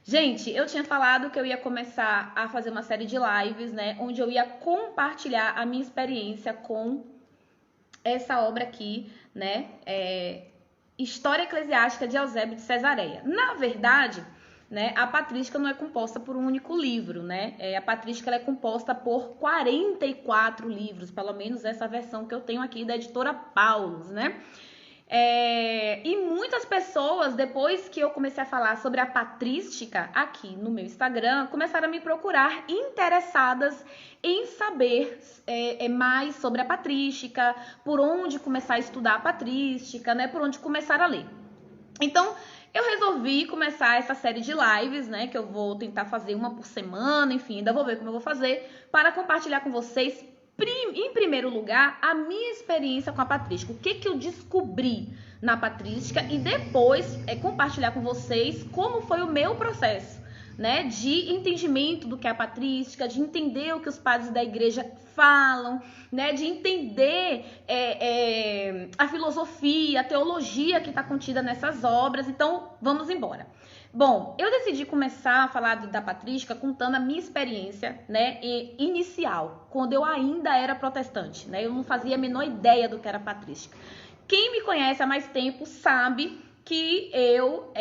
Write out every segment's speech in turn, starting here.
Gente, eu tinha falado que eu ia começar a fazer uma série de lives, né? Onde eu ia compartilhar a minha experiência com essa obra aqui, né? História Eclesiástica de Eusébio de Cesareia. Na verdade, né, a patrística não é composta por um único livro, né? A patrística ela é composta por 44 livros, pelo menos essa versão que eu tenho aqui da editora Paulus, né? E muitas pessoas, depois que eu comecei a falar sobre a patrística aqui no meu Instagram, começaram a me procurar interessadas em saber mais sobre a patrística, por onde começar a estudar a patrística, né? Por onde começar a ler. Então, eu resolvi começar essa série de lives, né? Que eu vou tentar fazer uma por semana, enfim, ainda vou ver como eu vou fazer, para compartilhar com vocês, em primeiro lugar, a minha experiência com a patrística. O que eu descobri na patrística e depois compartilhar com vocês como foi o meu processo, né? De entendimento do que é a patrística, de entender o que os padres da igreja falam, né, de entender a filosofia, a teologia que está contida nessas obras. Então, vamos embora. Bom, eu decidi começar a falar da patrística contando a minha experiência, né, inicial, quando eu ainda era protestante, né, eu não fazia a menor ideia do que era patrística. Quem me conhece há mais tempo sabe que eu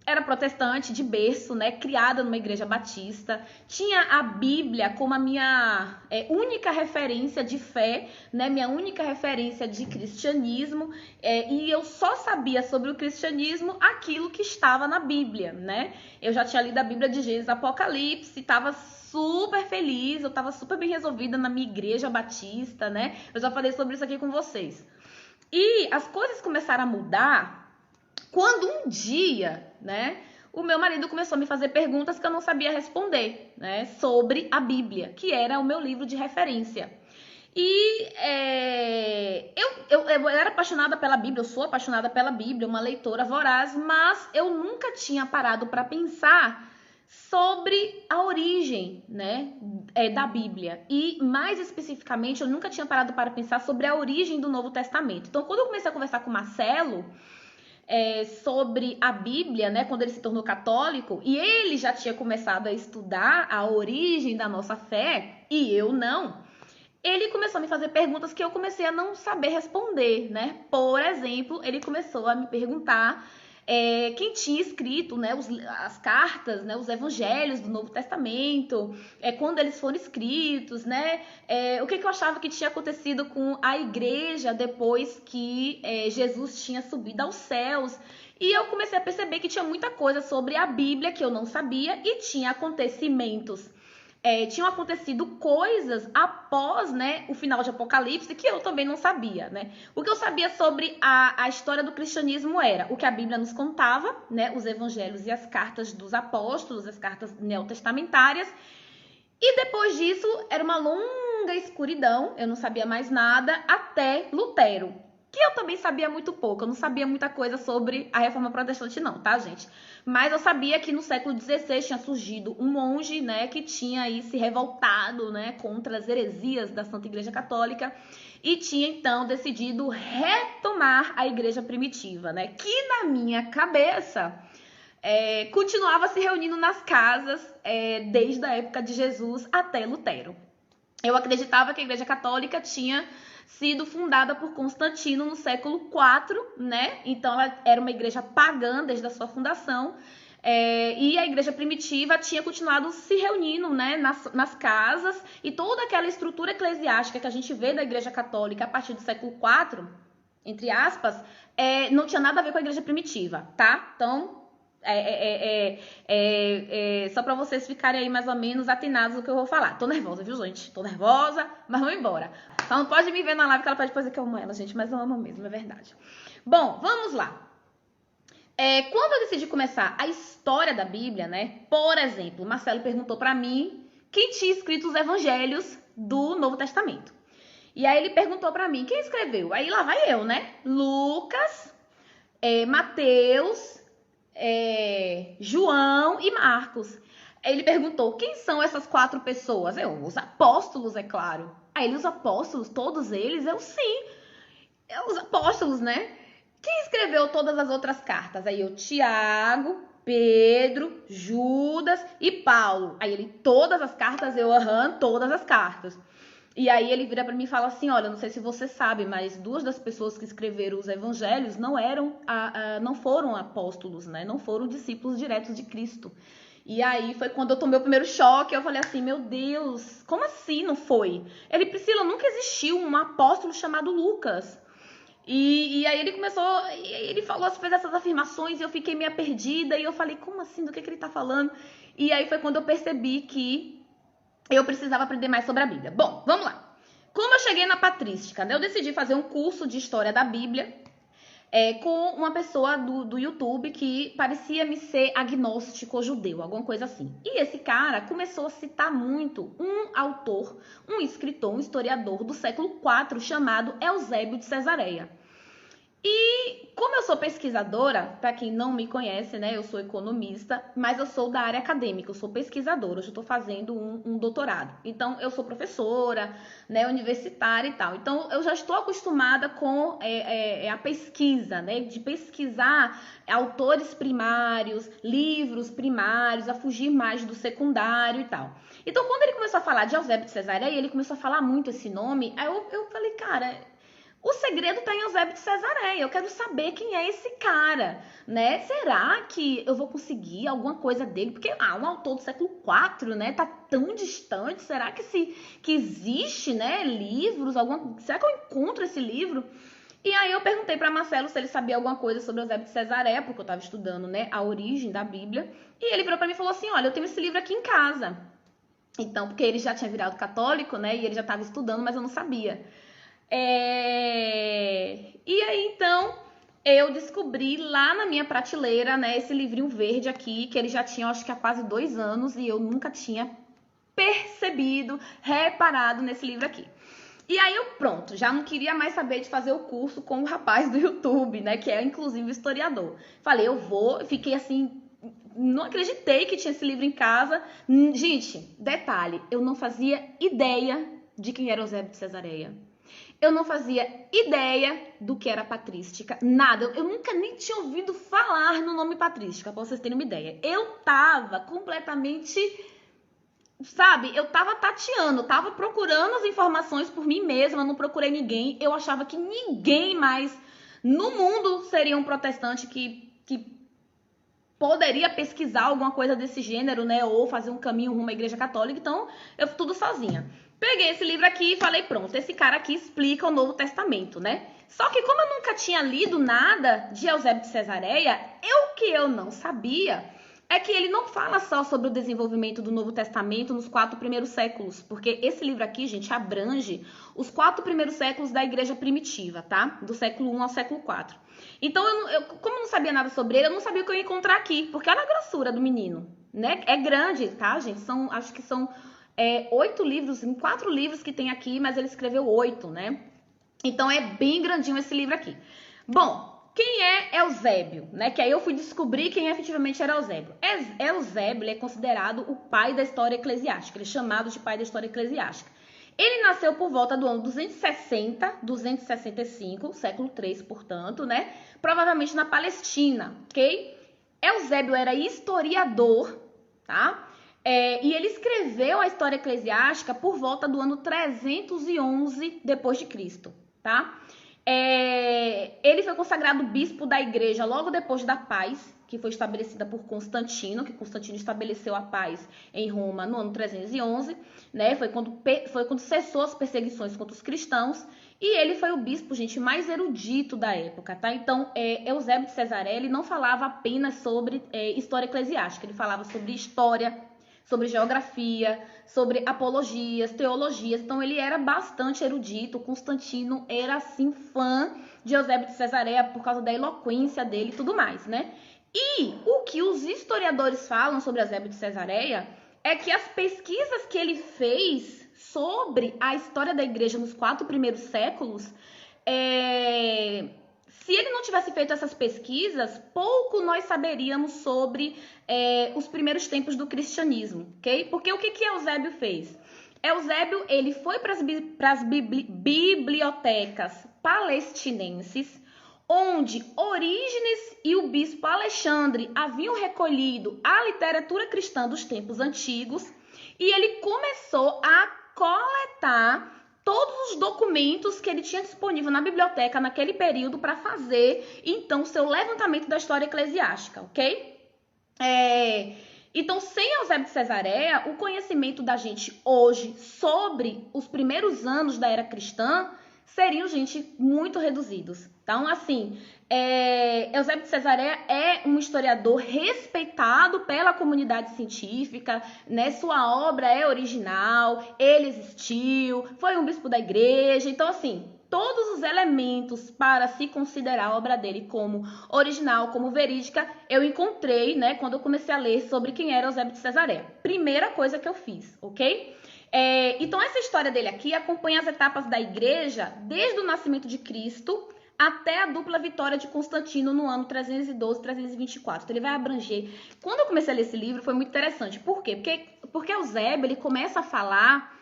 era protestante de berço, né, criada numa igreja batista, tinha a Bíblia como a minha única referência de fé, né, minha única referência de cristianismo, e eu só sabia sobre o cristianismo aquilo que estava na Bíblia, né? Eu já tinha lido a Bíblia de Gênesis, Apocalipse, estava super feliz, eu estava super bem resolvida na minha igreja batista, né? Eu já falei sobre isso aqui com vocês. E as coisas começaram a mudar quando um dia, né, o meu marido começou a me fazer perguntas que eu não sabia responder, né, sobre a Bíblia, que era o meu livro de referência. E eu era apaixonada pela Bíblia, eu sou apaixonada pela Bíblia, uma leitora voraz, mas eu nunca tinha parado para pensar sobre a origem, né, da Bíblia. E, mais especificamente, eu nunca tinha parado para pensar sobre a origem do Novo Testamento. Então, quando eu comecei a conversar com o Marcelo sobre a Bíblia, né, quando ele se tornou católico, e ele já tinha começado a estudar a origem da nossa fé, e eu não, ele começou a me fazer perguntas que eu comecei a não saber responder, né? Por exemplo, ele começou a me perguntar quem tinha escrito, né, as cartas, né, os evangelhos do Novo Testamento, quando eles foram escritos, né, o que eu achava que tinha acontecido com a igreja depois que Jesus tinha subido aos céus. E eu comecei a perceber que tinha muita coisa sobre a Bíblia que eu não sabia e tinha acontecimentos. Tinham acontecido coisas após, né, o final de Apocalipse que eu também não sabia, né? O que eu sabia sobre a história do cristianismo era o que a Bíblia nos contava, né, os evangelhos e as cartas dos apóstolos, as cartas neotestamentárias. E depois disso era uma longa escuridão, eu não sabia mais nada, até Lutero, que eu também sabia muito pouco, eu não sabia muita coisa sobre a Reforma Protestante não, tá, gente? Mas eu sabia que no século XVI tinha surgido um monge, né, que tinha aí se revoltado, né, contra as heresias da Santa Igreja Católica e tinha então decidido retomar a igreja primitiva, né, que na minha cabeça continuava se reunindo nas casas desde a época de Jesus até Lutero. Eu acreditava que a Igreja Católica tinha sido fundada por Constantino no século IV, né? Então ela era uma igreja pagã desde a sua fundação. E a igreja primitiva tinha continuado se reunindo, né, nas casas, e toda aquela estrutura eclesiástica que a gente vê da igreja católica a partir do século IV, entre aspas, não tinha nada a ver com a igreja primitiva, tá? Então, só para vocês ficarem aí mais ou menos atinados do que eu vou falar. Tô nervosa, viu, gente? Tô nervosa, mas vamos embora. Só não pode me ver na live que ela pode dizer que eu amo ela, gente, mas eu amo mesmo, é verdade. Bom, vamos lá. Quando eu decidi começar a história da Bíblia, né? Por exemplo, Marcelo perguntou para mim quem tinha escrito os evangelhos do Novo Testamento. E aí ele perguntou para mim quem escreveu. Aí lá vai eu, né? Lucas, Mateus, João e Marcos. Ele perguntou, quem são essas 4 pessoas? Os apóstolos, é claro. Aí ele, os apóstolos, todos eles? Eu, sim. Os apóstolos, né? Quem escreveu todas as outras cartas? Aí eu, Tiago, Pedro, Judas e Paulo. Aí ele, todas as cartas? Eu, todas as cartas. E aí ele vira para mim e fala assim, olha, não sei se você sabe, mas 2 das pessoas que escreveram os evangelhos não foram apóstolos, né? Não foram discípulos diretos de Cristo. E aí foi quando eu tomei o primeiro choque, eu falei assim, meu Deus, como assim não foi? Ele, Priscila, nunca existiu um apóstolo chamado Lucas. E aí ele começou, ele falou, fez essas afirmações e eu fiquei meio perdida. E eu falei, como assim? Do que ele tá falando? E aí foi quando eu percebi que eu precisava aprender mais sobre a Bíblia. Bom, vamos lá. Como eu cheguei na patrística, né? Eu decidi fazer um curso de história da Bíblia com uma pessoa do YouTube que parecia me ser agnóstico judeu, alguma coisa assim. E esse cara começou a citar muito um autor, um escritor, um historiador do século IV chamado Eusébio de Cesareia. E como eu sou pesquisadora, para quem não me conhece, né, eu sou economista, mas eu sou da área acadêmica, eu sou pesquisadora, hoje eu estou fazendo um doutorado. Então, eu sou professora, né, universitária e tal. Então, eu já estou acostumada com a pesquisa, né, de pesquisar autores primários, livros primários, a fugir mais do secundário e tal. Então, quando ele começou a falar de Eusébio de Cesareia, ele começou a falar muito esse nome, aí eu falei, cara, o segredo está em Eusébio de Cesareia. Eu quero saber quem é esse cara, né? Será que eu vou conseguir alguma coisa dele? Porque, um autor do século IV, né? Tá tão distante. Será que existe, né? Livros? Será que eu encontro esse livro? E aí eu perguntei para Marcelo se ele sabia alguma coisa sobre Eusébio de Cesareia, porque eu estava estudando, né? A origem da Bíblia. E ele virou para mim e falou assim, olha, eu tenho esse livro aqui em casa. Então, porque ele já tinha virado católico, né? E ele já estava estudando, mas eu não sabia. E aí, então, eu descobri lá na minha prateleira, né, esse livrinho verde aqui, que ele já tinha, acho que há quase 2 anos, e eu nunca tinha percebido, reparado nesse livro aqui. E aí eu, pronto, já não queria mais saber de fazer o curso com o rapaz do YouTube, né, que é inclusive historiador. Falei, eu vou, fiquei assim, não acreditei que tinha esse livro em casa. Gente, detalhe, eu não fazia ideia de quem era Eusébio de Cesareia. Eu não fazia ideia do que era patrística, nada. Eu nunca nem tinha ouvido falar no nome patrística, pra vocês terem uma ideia. Eu tava completamente, sabe, eu tava tateando, tava procurando as informações por mim mesma, não procurei ninguém. Eu achava que ninguém mais no mundo seria um protestante que poderia pesquisar alguma coisa desse gênero, né, ou fazer um caminho rumo à igreja católica. Então, eu fui tudo sozinha. Peguei esse livro aqui e falei, pronto, esse cara aqui explica o Novo Testamento, né? Só que como eu nunca tinha lido nada de Eusébio de Cesareia, o que eu não sabia é que ele não fala só sobre o desenvolvimento do Novo Testamento nos 4 primeiros séculos, porque esse livro aqui, gente, abrange os 4 primeiros séculos da igreja primitiva, tá? Do século I ao século IV. Então, como eu não sabia nada sobre ele, eu não sabia o que eu ia encontrar aqui, porque olha a grossura do menino, né? É grande, tá, gente? Acho que são 8 livros, em 4 livros que tem aqui, mas ele escreveu 8, né? Então é bem grandinho esse livro aqui. Bom, quem é Eusébio, né? Que aí eu fui descobrir quem efetivamente era Eusébio. Eusébio, ele é considerado o pai da história eclesiástica, ele é chamado de pai da história eclesiástica. Ele nasceu por volta do ano 260, 265, século 3, portanto, né? Provavelmente na Palestina, ok? Eusébio era historiador, tá? E ele escreveu a história eclesiástica por volta do ano 311 depois de Cristo, tá? Ele foi consagrado bispo da igreja logo depois da paz, que foi estabelecida por Constantino, que Constantino estabeleceu a paz em Roma no ano 311, né? Foi quando cessou as perseguições contra os cristãos, e ele foi o bispo, gente, mais erudito da época, tá? Então, Eusébio de Cesareia, ele não falava apenas sobre história eclesiástica, ele falava sobre história, sobre geografia, sobre apologias, teologias. Então, ele era bastante erudito. Constantino era, assim, fã de Eusébio de Cesareia por causa da eloquência dele e tudo mais, né? E o que os historiadores falam sobre Eusébio de Cesareia é que as pesquisas que ele fez sobre a história da igreja nos 4 primeiros séculos, se ele não tivesse feito essas pesquisas, pouco nós saberíamos sobre os primeiros tempos do cristianismo, ok? Porque o que Eusébio fez? Eusébio, ele foi para as bibliotecas palestinenses, onde Orígenes e o bispo Alexandre haviam recolhido a literatura cristã dos tempos antigos e ele começou a coletar todos os documentos que ele tinha disponível na biblioteca naquele período para fazer, então, seu levantamento da história eclesiástica, ok? Então, sem Eusébio de Cesareia, o conhecimento da gente hoje sobre os primeiros anos da era cristã seriam, gente, muito reduzidos. Então, assim, Eusébio de Cesareia é um historiador respeitado pela comunidade científica, né? Sua obra é original, ele existiu, foi um bispo da igreja. Então, assim, todos os elementos para se considerar a obra dele como original, como verídica, eu encontrei, né, quando eu comecei a ler sobre quem era Eusébio de Cesareia. Primeira coisa que eu fiz, ok? Então, essa história dele aqui acompanha as etapas da igreja desde o nascimento de Cristo até a dupla vitória de Constantino no ano 312, 324. Então, ele vai abranger. Quando eu comecei a ler esse livro, foi muito interessante. Por quê? Porque Eusébio, ele começa a falar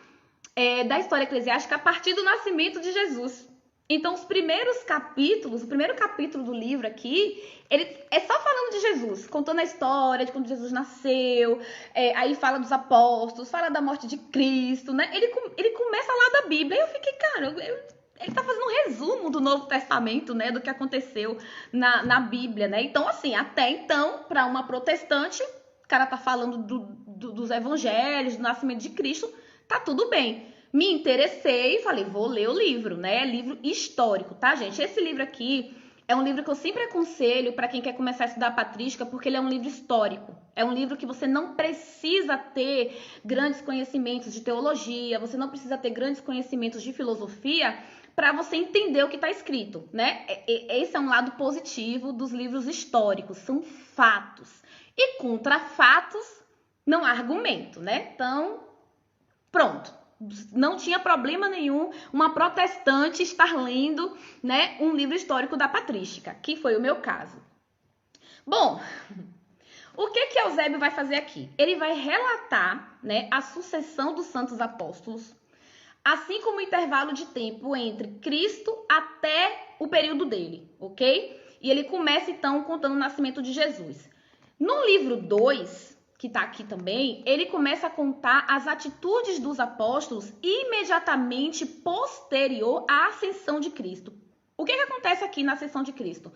da história eclesiástica a partir do nascimento de Jesus. Então, os primeiros capítulos, o primeiro capítulo do livro aqui, ele é só falando de Jesus, contando a história de quando Jesus nasceu, aí fala dos apóstolos, fala da morte de Cristo, né? Ele começa lá da Bíblia, e eu fiquei, cara, ele tá fazendo um resumo do Novo Testamento, né, do que aconteceu na Bíblia, né? Então, assim, até então, para uma protestante, o cara tá falando dos evangelhos, do nascimento de Cristo, tá tudo bem. Me interessei e falei, vou ler o livro, né? É livro histórico, tá, gente? Esse livro aqui é um livro que eu sempre aconselho para quem quer começar a estudar patrística, porque ele é um livro histórico. É um livro que você não precisa ter grandes conhecimentos de teologia, você não precisa ter grandes conhecimentos de filosofia para você entender o que está escrito, né? Esse é um lado positivo dos livros históricos, são fatos. E contra fatos não há argumento, né? Então, pronto. Não tinha problema nenhum uma protestante estar lendo, né, um livro histórico da patrística, que foi o meu caso. Bom, o que Eusébio vai fazer aqui? Ele vai relatar, né, a sucessão dos santos apóstolos, assim como o intervalo de tempo entre Cristo até o período dele, ok? E ele começa, então, contando o nascimento de Jesus. No livro 2, que está aqui também, ele começa a contar as atitudes dos apóstolos imediatamente posterior à ascensão de Cristo. O que acontece aqui na ascensão de Cristo?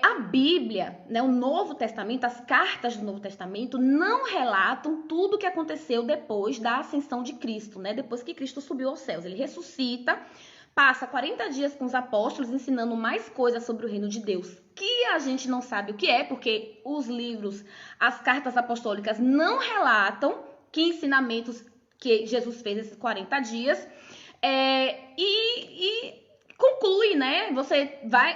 A Bíblia, né, o Novo Testamento, as cartas do Novo Testamento não relatam tudo o que aconteceu depois da ascensão de Cristo, né? Depois que Cristo subiu aos céus. Ele ressuscita, passa 40 dias com os apóstolos ensinando mais coisas sobre o reino de Deus, que a gente não sabe o que é, porque os livros, as cartas apostólicas não relatam que ensinamentos que Jesus fez esses 40 dias. E conclui, né?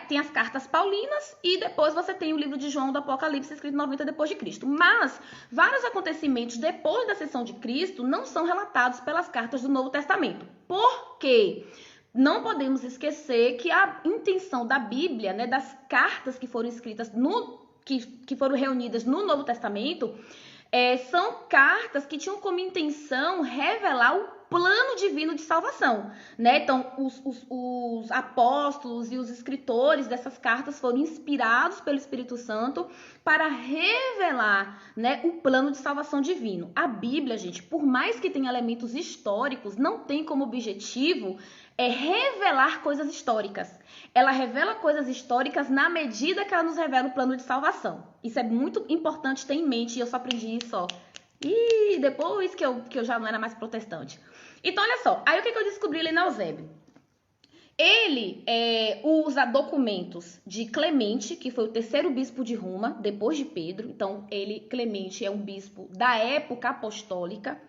Tem as cartas paulinas e depois você tem o livro de João do Apocalipse, escrito 90 depois de Cristo. Mas vários acontecimentos depois da ascensão de Cristo não são relatados pelas cartas do Novo Testamento. Por quê? Não podemos esquecer que a intenção da Bíblia, né, das cartas que foram escritas, que foram reunidas no Novo Testamento, são cartas que tinham como intenção revelar o plano divino de salvação, né? Então, os apóstolos e os escritores dessas cartas foram inspirados pelo Espírito Santo para revelar, né, o plano de salvação divino. A Bíblia, gente, por mais que tenha elementos históricos, não tem como objetivo revelar coisas históricas. Ela revela coisas históricas na medida que ela nos revela o plano de salvação. Isso é muito importante ter em mente, e eu só aprendi isso, ó. E depois que eu já não era mais protestante. Então, olha só. Aí, o que eu descobri ali na Eusébio? Ele usa documentos de Clemente, que foi o terceiro bispo de Roma, depois de Pedro. Então, Clemente é um bispo da época apostólica.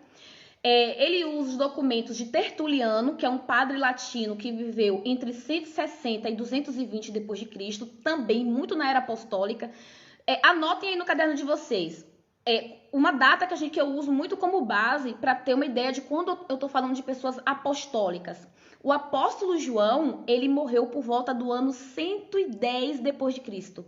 Ele usa os documentos de Tertuliano, que é um padre latino que viveu entre 160 e 220 depois de Cristo, também muito na era apostólica. Anotem aí no caderno de vocês. Uma data que eu uso muito como base para ter uma ideia de quando eu estou falando de pessoas apostólicas. O apóstolo João, ele morreu por volta do ano 110 depois de Cristo.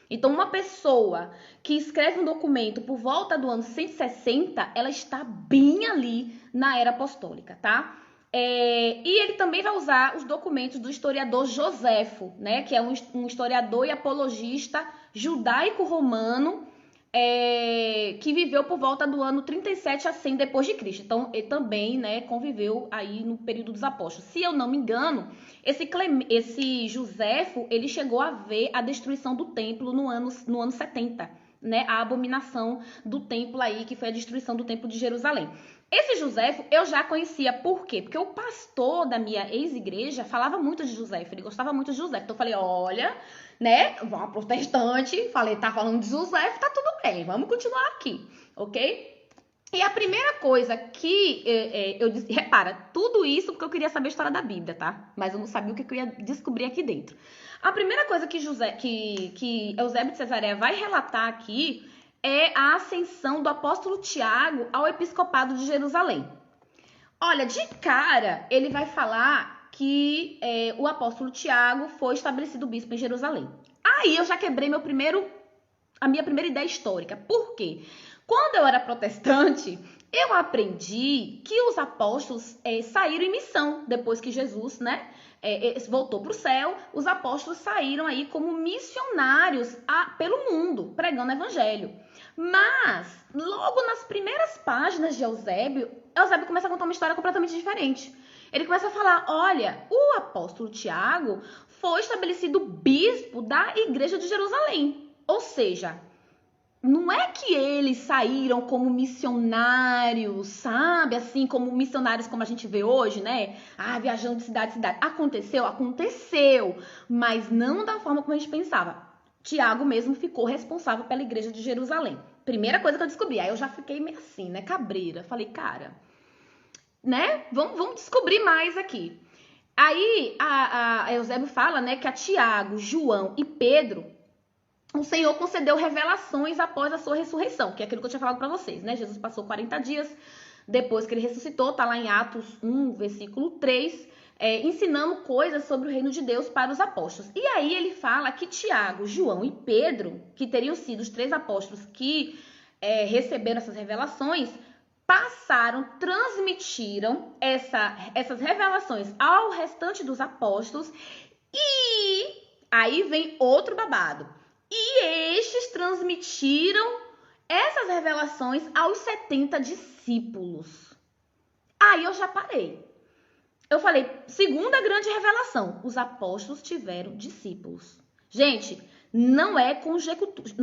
Então, uma pessoa que escreve um documento por volta do ano 160, ela está bem ali na era apostólica, tá? E ele também vai usar os documentos do historiador Joséfo, né, que é um historiador e apologista judaico-romano, que viveu por volta do ano 37 a 100 depois de Cristo. Então, ele também, né, conviveu aí no período dos apóstolos. Se eu não me engano, esse Joséfo, ele chegou a ver a destruição do templo no ano 70, né, a abominação do templo aí, que foi a destruição do templo de Jerusalém. Esse Joséfo eu já conhecia, por quê? Porque o pastor da minha ex-igreja falava muito de Joséfo, ele gostava muito de Joséfo. Então eu falei, olha, né, uma protestante, falei, tá falando de Joséfo, tá tudo bem, vamos continuar aqui, ok? E a primeira coisa que eu disse, repara, tudo isso porque eu queria saber a história da Bíblia, tá? Mas eu não sabia o que eu ia descobrir aqui dentro. A primeira coisa que Eusébio de Cesareia vai relatar aqui é a ascensão do apóstolo Tiago ao episcopado de Jerusalém. Olha, de cara, ele vai falar que o apóstolo Tiago foi estabelecido bispo em Jerusalém. Aí eu já quebrei a minha primeira ideia histórica. Por quê? Quando eu era protestante, eu aprendi que os apóstolos saíram em missão depois que Jesus, né, voltou para o céu. Os apóstolos saíram aí como missionários pelo mundo, pregando o evangelho. Mas, logo nas primeiras páginas de Eusébio começa a contar uma história completamente diferente. Ele começa a falar, olha, o apóstolo Tiago foi estabelecido bispo da igreja de Jerusalém. Ou seja, não é que eles saíram como missionários, sabe? Assim, como missionários como a gente vê hoje, né? Viajando de cidade em cidade. Aconteceu? Aconteceu. Mas não da forma como a gente pensava. Tiago mesmo ficou responsável pela igreja de Jerusalém. Primeira coisa que eu descobri. Aí eu já fiquei meio assim, né? Cabreira. Falei, cara, né? Vamos descobrir mais aqui. Aí a Eusébio fala, né, que a Tiago, João e Pedro, o Senhor concedeu revelações após a sua ressurreição, que é aquilo que eu tinha falado para vocês, né? Jesus passou 40 dias depois que ele ressuscitou, tá lá em Atos 1, versículo 3, ensinando coisas sobre o reino de Deus para os apóstolos. E aí ele fala que Tiago, João e Pedro, que teriam sido os 3 apóstolos que receberam essas revelações, transmitiram essas revelações ao restante dos apóstolos. E aí vem outro babado. E estes transmitiram essas revelações aos 70 discípulos. Aí eu já parei. Eu falei, segunda grande revelação, os apóstolos tiveram discípulos. Gente, não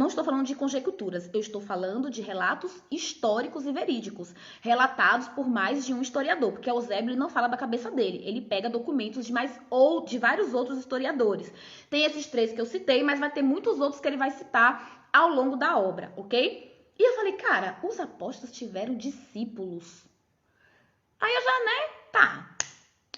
estou falando de conjecturas, eu estou falando de relatos históricos e verídicos, relatados por mais de um historiador, porque Eusébio não fala da cabeça dele, ele pega documentos de vários outros historiadores. Tem esses 3 que eu citei, mas vai ter muitos outros que ele vai citar ao longo da obra, ok? E eu falei, cara, os apóstolos tiveram discípulos. Aí eu já, né, tá.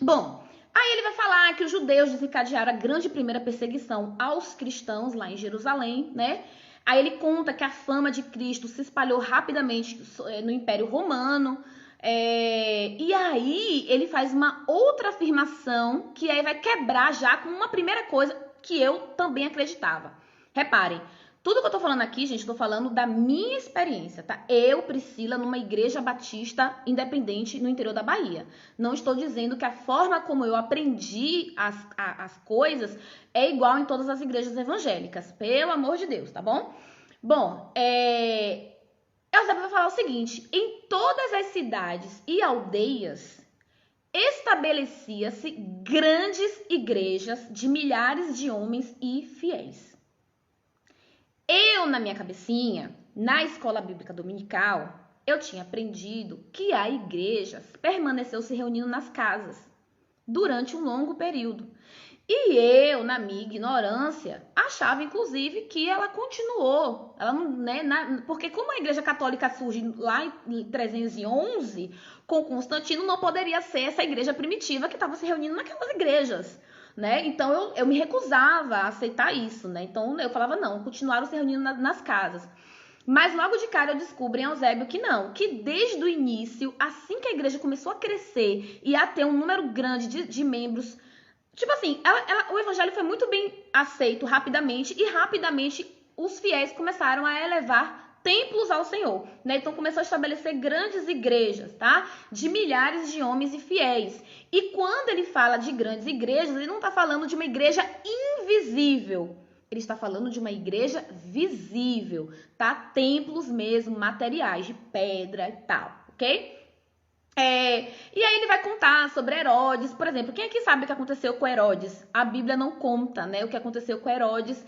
Bom, aí ele vai falar que os judeus desencadearam a grande primeira perseguição aos cristãos lá em Jerusalém, né? Aí ele conta que a fama de Cristo se espalhou rapidamente no Império Romano. E aí ele faz uma outra afirmação que aí vai quebrar já com uma primeira coisa que eu também acreditava. Reparem, tudo que eu tô falando aqui, gente, tô falando da minha experiência, tá? Eu, Priscila, numa igreja batista independente no interior da Bahia. Não estou dizendo que a forma como eu aprendi as coisas é igual em todas as igrejas evangélicas. Pelo amor de Deus, tá bom? Bom, Eusébio vai falar o seguinte, em todas as cidades e aldeias estabelecia-se grandes igrejas de milhares de homens e fiéis. Eu, na minha cabecinha, na escola bíblica dominical, eu tinha aprendido que a igreja permaneceu se reunindo nas casas durante um longo período. E eu, na minha ignorância, achava, inclusive, que ela continuou. Porque como a igreja católica surge lá em 311, com Constantino, não poderia ser essa igreja primitiva que estava se reunindo naquelas igrejas. Né? Então eu me recusava a aceitar isso, né? Então eu falava, não, continuaram se reunindo nas casas. Mas logo de cara eu descubro em Eusébio que não, que desde o início, assim que a igreja começou a crescer e a ter um número grande de membros, tipo assim, o evangelho foi muito bem aceito rapidamente e rapidamente os fiéis começaram a elevar templos ao Senhor, né? Então começou a estabelecer grandes igrejas, tá? De milhares de homens e fiéis. E quando ele fala de grandes igrejas, ele não está falando de uma igreja invisível. Ele está falando de uma igreja visível, tá? Templos mesmo, materiais de pedra e tal, ok? E aí ele vai contar sobre Herodes, por exemplo. Quem aqui sabe o que aconteceu com Herodes? A Bíblia não conta, né? O que aconteceu com Herodes,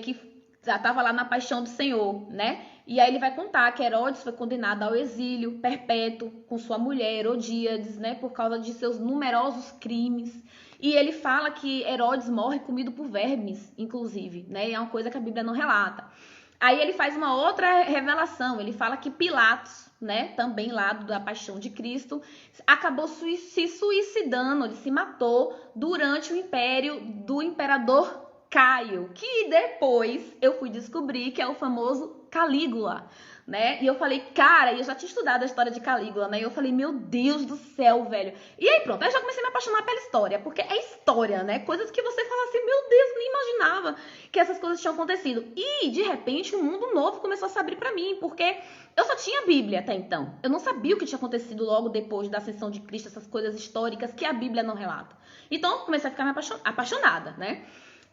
que já estava lá na paixão do Senhor, né? E aí ele vai contar que Herodes foi condenado ao exílio perpétuo com sua mulher Herodíades, né? Por causa de seus numerosos crimes. E ele fala que Herodes morre comido por vermes, inclusive, né? E é uma coisa que a Bíblia não relata. Aí ele faz uma outra revelação. Ele fala que Pilatos, né, também lá da paixão de Cristo, acabou se suicidando, ele se matou durante o império do imperador Caio, que depois eu fui descobrir que é o famoso Calígula, né? E eu falei, cara, eu já tinha estudado a história de Calígula, né? E eu falei, meu Deus do céu, velho. E aí pronto, aí eu já comecei a me apaixonar pela história, porque é história, né? Coisas que você fala assim, meu Deus, nem imaginava que essas coisas tinham acontecido. E, de repente, um mundo novo começou a se abrir pra mim, porque eu só tinha a Bíblia até então. Eu não sabia o que tinha acontecido logo depois da ascensão de Cristo, essas coisas históricas que a Bíblia não relata. Então, eu comecei a ficar apaixonada, né?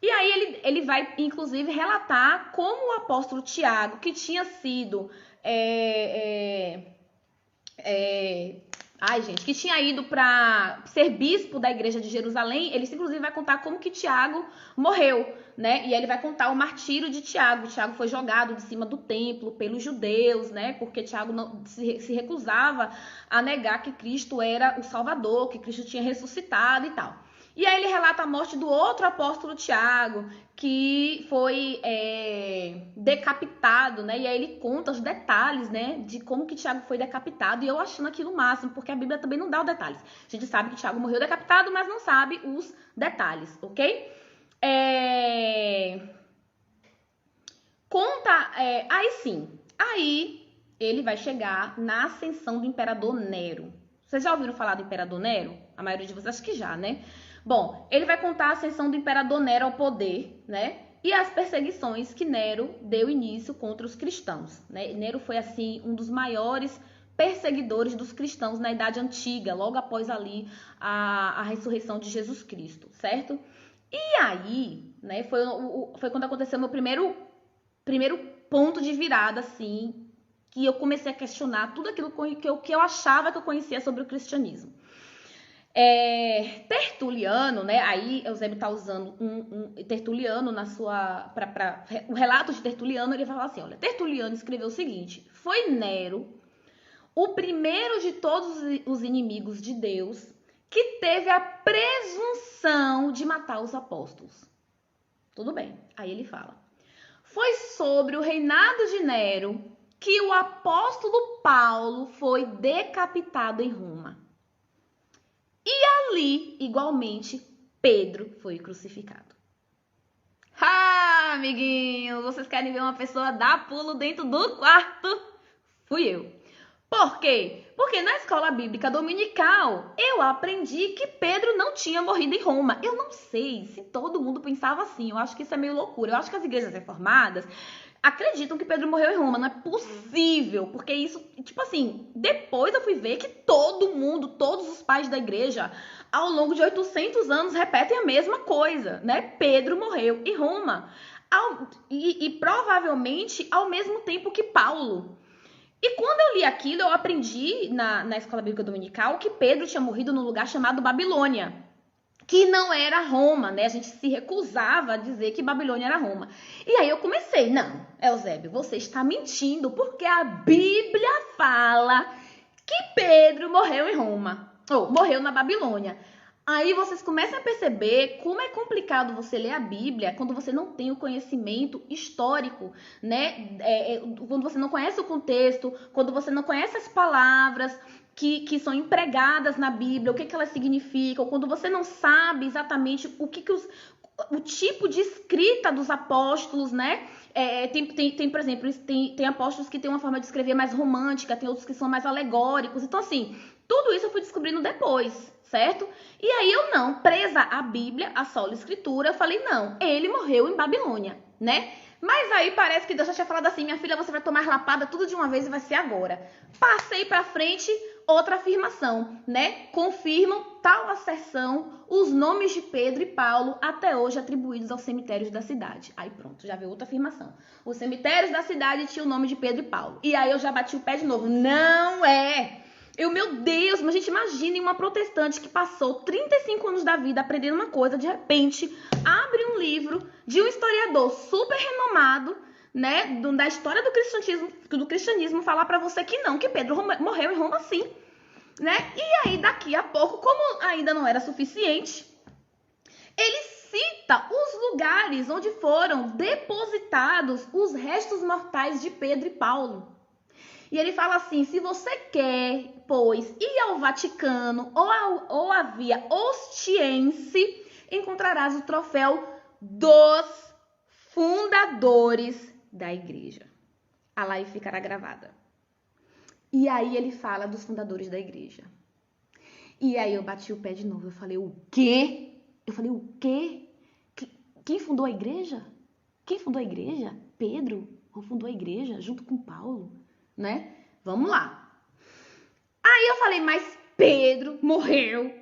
E aí ele vai, inclusive, relatar como o apóstolo Tiago, que tinha sido... que tinha ido para ser bispo da igreja de Jerusalém, ele inclusive vai contar como que Tiago morreu, né? E ele vai contar o martírio de Tiago. Tiago foi jogado de cima do templo pelos judeus, né? Porque Tiago não, se recusava a negar que Cristo era o Salvador, que Cristo tinha ressuscitado e tal. E aí ele relata a morte do outro apóstolo Tiago, que foi decapitado, né? E aí ele conta os detalhes, né? De como que Tiago foi decapitado. E eu achando aquilo o máximo, porque a Bíblia também não dá os detalhes. A gente sabe que Tiago morreu decapitado, mas não sabe os detalhes, ok? Aí sim. Aí ele vai chegar na ascensão do imperador Nero. Vocês já ouviram falar do imperador Nero? A maioria de vocês acho que já, né? Bom, ele vai contar a ascensão do imperador Nero ao poder, né? E as perseguições que Nero deu início contra os cristãos, né? Nero foi, assim, um dos maiores perseguidores dos cristãos na Idade Antiga, logo após ali a ressurreição de Jesus Cristo, certo? E aí, né, foi quando aconteceu meu primeiro ponto de virada, assim, que eu comecei a questionar tudo aquilo que eu achava que eu conhecia sobre o cristianismo. Tertuliano, né? Aí Eusébio tá usando um Tertuliano na sua... o relato de Tertuliano, ele vai falar assim, olha, Tertuliano escreveu o seguinte: foi Nero o primeiro de todos os inimigos de Deus que teve a presunção de matar os apóstolos. Tudo bem. Aí ele fala: foi sobre o reinado de Nero que o apóstolo Paulo foi decapitado em Roma. E ali, igualmente, Pedro foi crucificado. Amiguinhos, vocês querem ver uma pessoa dar pulo dentro do quarto? Fui eu. Por quê? Porque na escola bíblica dominical eu aprendi que Pedro não tinha morrido em Roma. Eu não sei se todo mundo pensava assim. Eu acho que isso é meio loucura. Eu acho que as igrejas reformadas acreditam que Pedro morreu em Roma. Não é possível, porque isso, tipo assim, depois eu fui ver que todo mundo, todos os pais da igreja, ao longo de 800 anos, repetem a mesma coisa, né? Pedro morreu em Roma. E provavelmente ao mesmo tempo que Paulo. E quando eu li aquilo, eu aprendi na escola bíblica dominical que Pedro tinha morrido num lugar chamado Babilônia, que não era Roma, né? A gente se recusava a dizer que Babilônia era Roma. E aí eu comecei, não, Eusébio, você está mentindo, porque a Bíblia fala que Pedro morreu em Roma, ou morreu na Babilônia. Aí vocês começam a perceber como é complicado você ler a Bíblia quando você não tem o conhecimento histórico, né? Quando você não conhece o contexto, quando você não conhece as palavras que são empregadas na Bíblia, o que elas significam, quando você não sabe exatamente o tipo de escrita dos apóstolos, né? Por exemplo, tem apóstolos que têm uma forma de escrever mais romântica, tem outros que são mais alegóricos. Então, assim, tudo isso eu fui descobrindo depois, certo? E aí eu não, presa à Bíblia, à sola escritura, eu falei, não, ele morreu em Babilônia, né? Mas aí parece que Deus já tinha falado assim, minha filha, você vai tomar lapada tudo de uma vez e vai ser agora. Passei pra frente, outra afirmação, né? Confirmam tal asserção os nomes de Pedro e Paulo até hoje atribuídos aos cemitérios da cidade. Aí pronto, já veio outra afirmação. Os cemitérios da cidade tinham o nome de Pedro e Paulo. E aí eu já bati o pé de novo. Não é! Meu Deus, mas gente, imagine uma protestante que passou 35 anos da vida aprendendo uma coisa, de repente abre um livro de um historiador super renomado, né, da história do cristianismo falar pra você que não, que Pedro morreu em Roma sim, né? E aí daqui a pouco, como ainda não era suficiente, ele cita os lugares onde foram depositados os restos mortais de Pedro e Paulo. E ele fala assim, se você quer, pois, ir ao Vaticano ou à Via Ostiense, encontrarás o troféu dos fundadores da igreja. A live ficará gravada. E aí ele fala dos fundadores da igreja. E aí eu bati o pé de novo. Eu falei, o quê? Eu falei, o quê? Quem fundou a igreja? Quem fundou a igreja? Pedro fundou a igreja junto com Paulo, né? Vamos lá. Aí eu falei, mas Pedro morreu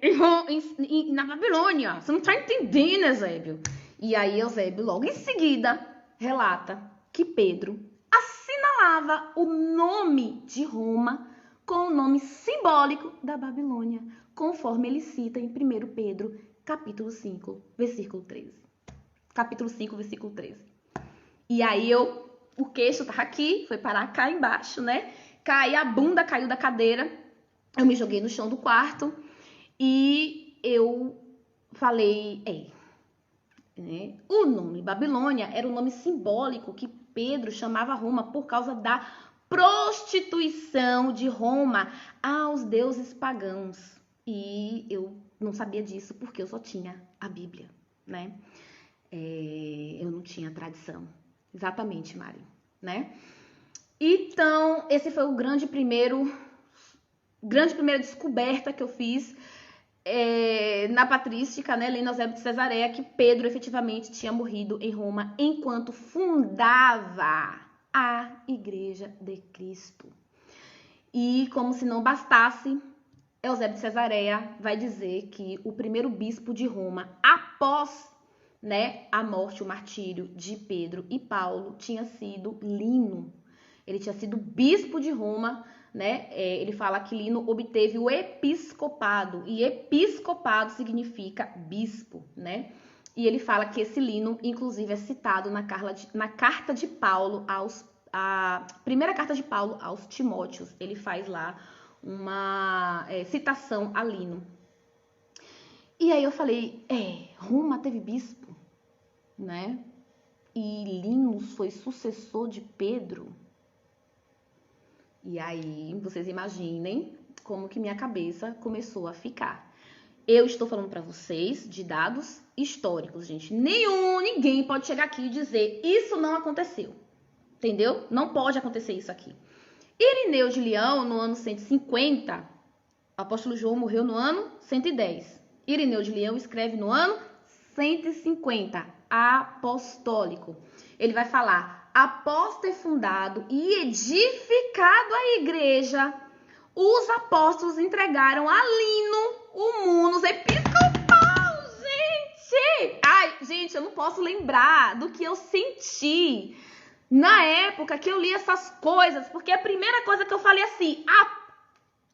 na Babilônia. Você não tá entendendo, Eusébio. E aí Eusébio logo em seguida relata que Pedro assinalava o nome de Roma com o nome simbólico da Babilônia, conforme ele cita em 1 Pedro, capítulo 5, versículo 13. Capítulo 5, versículo 13. E aí o queixo tava aqui, foi parar cá embaixo, né? A bunda caiu da cadeira, eu me joguei no chão do quarto e eu falei, né? O nome Babilônia era o nome simbólico que Pedro chamava Roma por causa da prostituição de Roma aos deuses pagãos. E eu não sabia disso porque eu só tinha a Bíblia, né? Eu não tinha tradição. Exatamente, Mari, né? Então, esse foi o grande primeira descoberta que eu fiz na patrística, né, lendo Eusébio de Cesareia, que Pedro efetivamente tinha morrido em Roma enquanto fundava a Igreja de Cristo. E como se não bastasse, Eusébio de Cesareia vai dizer que o primeiro bispo de Roma, após, né, a morte, o martírio de Pedro e Paulo, tinha sido Lino. Ele tinha sido bispo de Roma, né? Ele fala que Lino obteve o episcopado, e episcopado significa bispo, né? E ele fala que esse Lino, inclusive, é citado na carta de Paulo a primeira carta de Paulo aos Timóteos. Ele faz lá uma citação a Lino. E aí eu falei, Roma teve bispo, né? E Lino foi sucessor de Pedro. E aí, vocês imaginem como que minha cabeça começou a ficar. Eu estou falando para vocês de dados históricos, gente. Ninguém pode chegar aqui e dizer isso não aconteceu. Entendeu? Não pode acontecer isso aqui. Irineu de Leão, no ano 150, o apóstolo João morreu no ano 110. Irineu de Leão escreve no ano 150, apostólico. Ele vai falar, após ter fundado e edificado a igreja, os apóstolos entregaram a Lino o munus episcopal, gente! Ai, gente, eu não posso lembrar do que eu senti na época que eu li essas coisas, porque a primeira coisa que eu falei assim,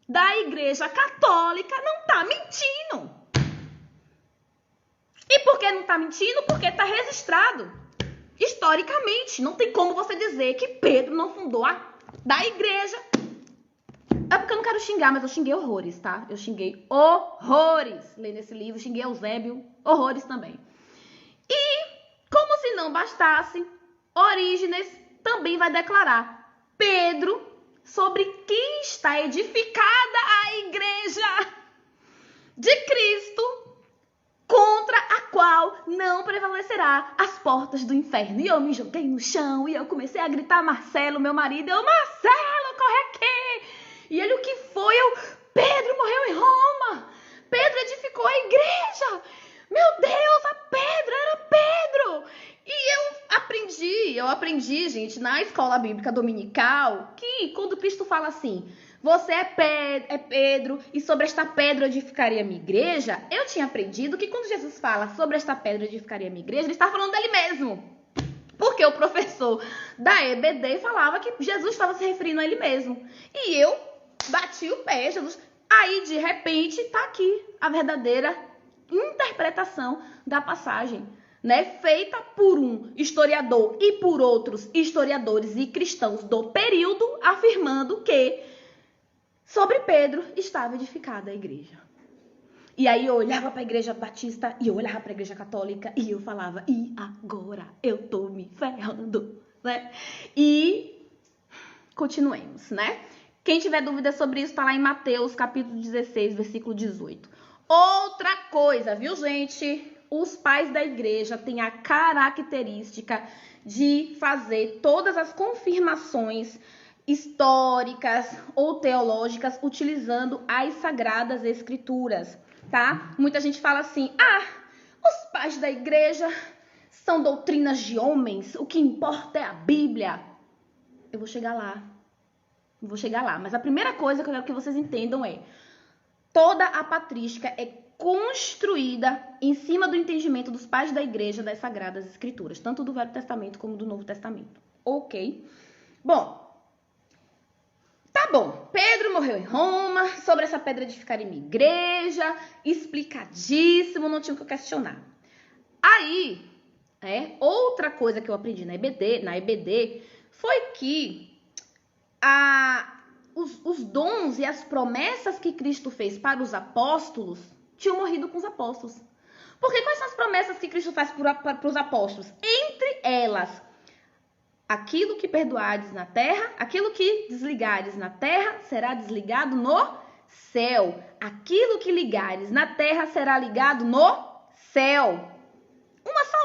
da igreja católica não tá mentindo. E por que não tá mentindo? Porque tá registrado. Historicamente, não tem como você dizer que Pedro não fundou da igreja. É porque eu não quero xingar, mas eu xinguei horrores, tá? Eu xinguei horrores lendo esse livro, xinguei Eusébio, horrores também. E, como se não bastasse, Orígenes também vai declarar, Pedro, sobre quem está edificada a igreja de Cristo, contra a qual não prevalecerá as portas do inferno. E eu me joguei no chão e eu comecei a gritar, Marcelo, meu marido, Marcelo, corre aqui! E ele, o que foi? Pedro morreu em Roma! Pedro edificou a igreja! Meu Deus, era Pedro! E eu aprendi aprendi, gente, na escola bíblica dominical, que quando Cristo fala assim, você é Pedro, e sobre esta pedra eu edificaria a minha igreja, eu tinha aprendido que quando Jesus fala sobre esta pedra eu edificaria a minha igreja, ele está falando dele mesmo. Porque o professor da EBD falava que Jesus estava se referindo a ele mesmo. E eu bati o pé, Jesus. Aí, de repente, tá aqui a verdadeira interpretação da passagem, né? Feita por um historiador e por outros historiadores e cristãos do período, afirmando que sobre Pedro estava edificada a igreja. E aí eu olhava para a igreja batista e eu olhava para a igreja católica e eu falava, e agora eu tô me ferrando, né? E continuemos, né? Quem tiver dúvida sobre isso, tá lá em Mateus, capítulo 16, versículo 18. Outra coisa, viu, gente? Os pais da igreja têm a característica de fazer todas as confirmações históricas ou teológicas utilizando as sagradas escrituras. Tá? Muita gente fala assim, os pais da igreja são doutrinas de homens, o que importa é a Bíblia. Eu vou chegar lá, mas a primeira coisa que eu quero que vocês entendam é, toda a patrística é construída em cima do entendimento dos pais da igreja das sagradas escrituras, tanto do Velho Testamento como do Novo Testamento, ok? Bom, Pedro morreu em Roma, sobre essa pedra edificar em minha igreja, explicadíssimo, não tinha o que questionar. Aí, outra coisa que eu aprendi na EBD foi que os dons e as promessas que Cristo fez para os apóstolos tinham morrido com os apóstolos. Porque quais são as promessas que Cristo faz para os apóstolos? Entre elas, aquilo que perdoares na terra, aquilo que desligares na terra, será desligado no céu. Aquilo que ligares na terra, será ligado no céu.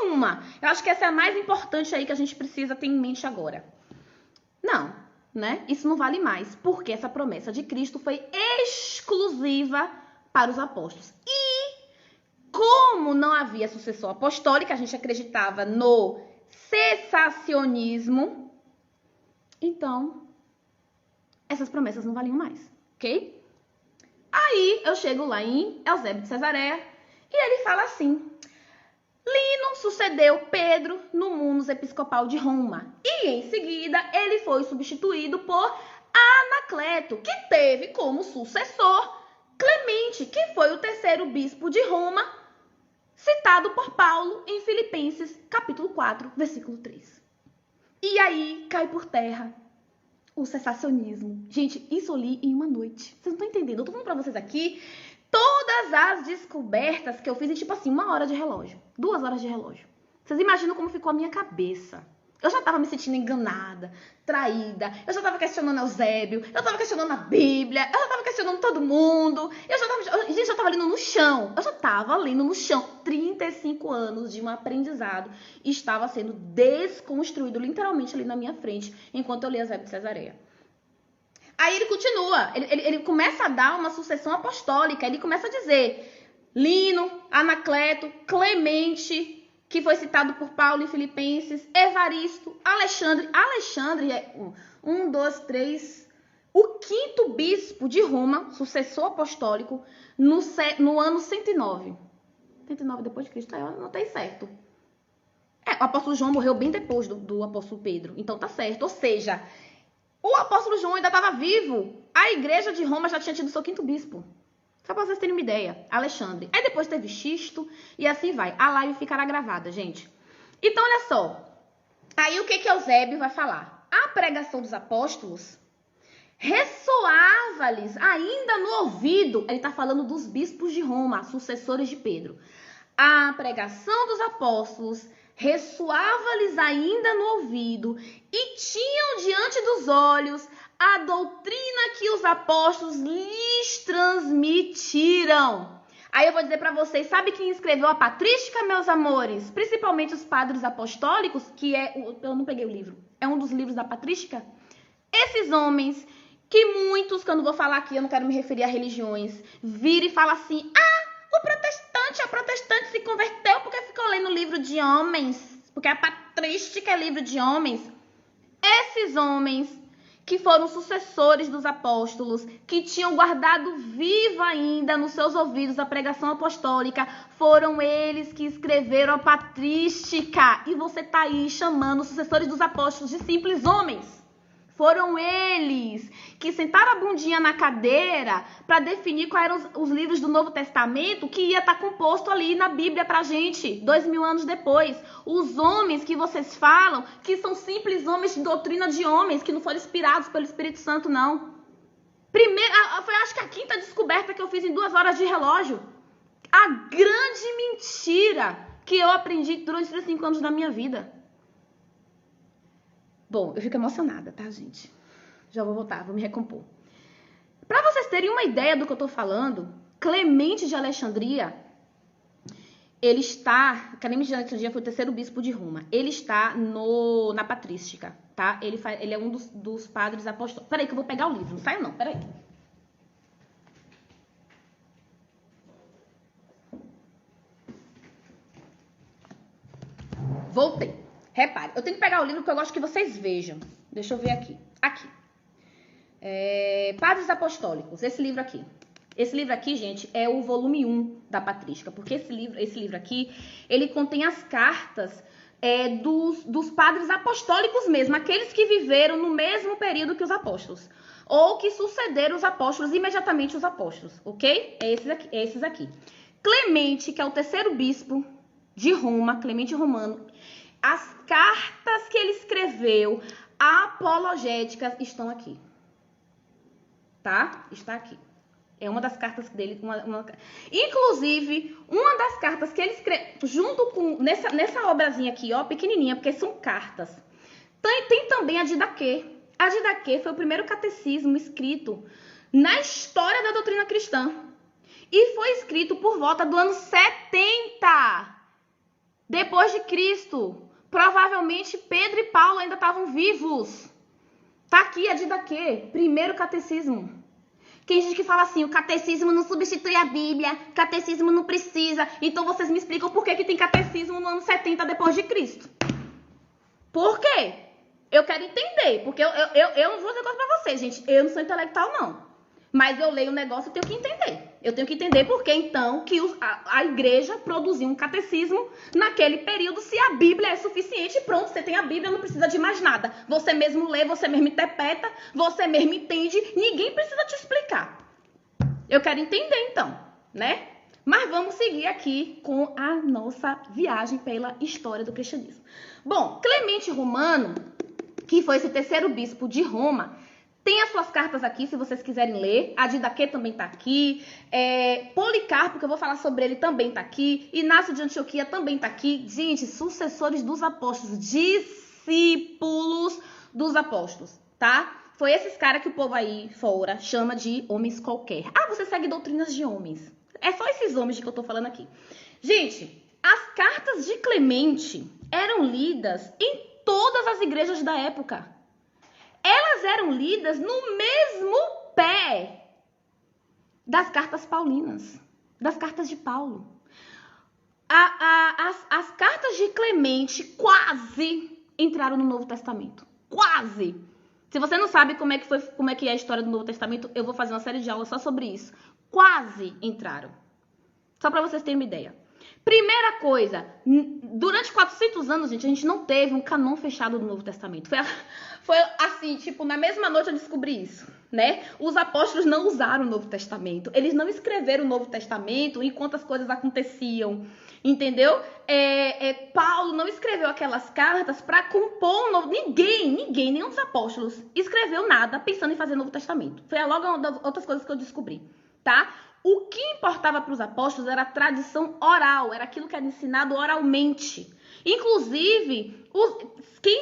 Uma. Eu acho que essa é a mais importante aí que a gente precisa ter em mente agora. Não, né? Isso não vale mais, porque essa promessa de Cristo foi exclusiva para os apóstolos. E como não havia sucessor apostólico, a gente acreditava no cessacionismo, então essas promessas não valiam mais, ok? Aí eu chego lá em Eusébio de Cesareia e ele fala assim, Lino sucedeu Pedro no munus episcopal de Roma e em seguida ele foi substituído por Anacleto, que teve como sucessor Clemente, que foi o terceiro bispo de Roma, citado por Paulo em Filipenses, capítulo 4, versículo 3. E aí cai por terra o cessacionismo. Gente, isso eu li em uma noite. Vocês não estão entendendo. Eu tô falando pra vocês aqui todas as descobertas que eu fiz em, tipo assim, 1 hora de relógio. 2 horas de relógio. Vocês imaginam como ficou a minha cabeça. Eu já tava me sentindo enganada, traída. Eu já tava questionando Eusébio. Eu tava questionando a Bíblia. Eu já tava questionando todo mundo. Gente, eu já tava lendo no chão. 35 anos de um aprendizado estava sendo desconstruído literalmente ali na minha frente, enquanto eu lia Eusébio de Cesareia. Aí ele continua. Ele começa a dar uma sucessão apostólica. Ele começa a dizer Lino, Anacleto, Clemente, que foi citado por Paulo em Filipenses, Evaristo, Alexandre. Alexandre é o 5º bispo de Roma, sucessor apostólico, no ano 109. 109 depois de Cristo, eu anotei certo. O apóstolo João morreu bem depois do apóstolo Pedro, então tá certo. Ou seja, o apóstolo João ainda estava vivo, a igreja de Roma já tinha tido seu 5º bispo. Só pra vocês terem uma ideia, Alexandre. Aí depois teve Xisto e assim vai. A live ficará gravada, gente. Então, olha só. Aí o que Eusébio vai falar? A pregação dos apóstolos ressoava-lhes ainda no ouvido. Ele tá falando dos bispos de Roma, sucessores de Pedro. A pregação dos apóstolos ressoava-lhes ainda no ouvido e tinham diante dos olhos a doutrina que os apóstolos lhes transmitiram. Aí eu vou dizer para vocês, sabe quem escreveu a patrística, meus amores? Principalmente os padres apostólicos, que eu não peguei o livro, é um dos livros da patrística. Esses homens, que muitos, que eu não vou falar aqui, eu não quero me referir a religiões, viram e falam assim, a protestante se converteu porque ficou lendo livro de homens, porque a patrística é livro de homens. Esses homens que foram sucessores dos apóstolos, que tinham guardado viva ainda nos seus ouvidos a pregação apostólica, foram eles que escreveram a patrística. E você tá aí chamando os sucessores dos apóstolos de simples homens. Foram eles que sentaram a bundinha na cadeira para definir quais eram os livros do Novo Testamento que ia estar composto ali na Bíblia pra gente, 2000 anos depois. Os homens que vocês falam, que são simples homens de doutrina de homens, que não foram inspirados pelo Espírito Santo, não. Foi acho que a quinta descoberta que eu fiz em 2 horas de relógio. A grande mentira que eu aprendi durante 35 anos da minha vida. Bom, eu fico emocionada, tá, gente? Já vou voltar, vou me recompor. Para vocês terem uma ideia do que eu tô falando, Clemente de Alexandria, Clemente de Alexandria foi o 3º bispo de Roma. Ele está na patrística, tá? Ele é um dos padres apostólicos. Peraí que eu vou pegar o livro, não saio não, peraí. Voltei. Repare, eu tenho que pegar o livro que eu gosto que vocês vejam. Deixa eu ver aqui. Aqui. Padres Apostólicos. Esse livro aqui. Esse livro aqui, gente, é o volume 1 da patrística. Porque esse livro aqui, ele contém as cartas dos padres apostólicos mesmo. Aqueles que viveram no mesmo período que os apóstolos. Ou que sucederam os apóstolos, imediatamente os apóstolos. Ok? É esses aqui. Clemente, que é o 3º bispo de Roma, Clemente Romano. As cartas que ele escreveu, apologéticas, estão aqui. Tá? Está aqui. É uma das cartas dele. Inclusive, uma das cartas que ele escreveu, junto com... Nessa obrazinha aqui, ó, pequenininha, porque são cartas. Tem também a Didaquê. A Didaquê foi o primeiro catecismo escrito na história da doutrina cristã. E foi escrito por volta do ano 70 depois de Cristo. Provavelmente Pedro e Paulo ainda estavam vivos. Tá aqui a Didaquê, primeiro catecismo. Tem gente que fala assim, o catecismo não substitui a Bíblia, catecismo não precisa. Então vocês me explicam por que tem catecismo no ano 70 depois de Cristo. Por quê? Eu quero entender, porque eu não vou dizer coisa pra vocês, gente. Eu não sou intelectual, não. Mas eu leio o negócio e tenho que entender. Eu tenho que entender por que, então, que a igreja produziu um catecismo naquele período, se a Bíblia é suficiente. Pronto, você tem a Bíblia, não precisa de mais nada. Você mesmo lê, você mesmo interpreta, você mesmo entende. Ninguém precisa te explicar. Eu quero entender, então, né? Mas vamos seguir aqui com a nossa viagem pela história do cristianismo. Bom, Clemente Romano, que foi esse 3º bispo de Roma, tem as suas cartas aqui, se vocês quiserem ler. A Didaquê também tá aqui. Policarpo, que eu vou falar sobre ele, também tá aqui. Inácio de Antioquia também tá aqui. Gente, sucessores dos apóstolos, discípulos dos apóstolos, tá? Foi esses caras que o povo aí fora chama de homens qualquer. Ah, você segue doutrinas de homens. É só esses homens de que eu tô falando aqui. Gente, as cartas de Clemente eram lidas em todas as igrejas da época. Elas eram lidas no mesmo pé das cartas paulinas, das cartas de Paulo. As cartas de Clemente quase entraram no Novo Testamento. Quase! Se você não sabe como é que é a história do Novo Testamento, eu vou fazer uma série de aulas só sobre isso. Quase entraram. Só para vocês terem uma ideia. Primeira coisa, durante 400 anos, gente, a gente não teve um canon fechado do Novo Testamento. Foi assim, tipo, na mesma noite eu descobri isso, né? Os apóstolos não usaram o Novo Testamento. Eles não escreveram o Novo Testamento enquanto as coisas aconteciam, entendeu? Paulo não escreveu aquelas cartas para compor um novo... Ninguém, nenhum dos apóstolos escreveu nada pensando em fazer o Novo Testamento. Foi logo uma das outras coisas que eu descobri, tá? O que importava para os apóstolos era a tradição oral, era aquilo que era ensinado oralmente. Inclusive,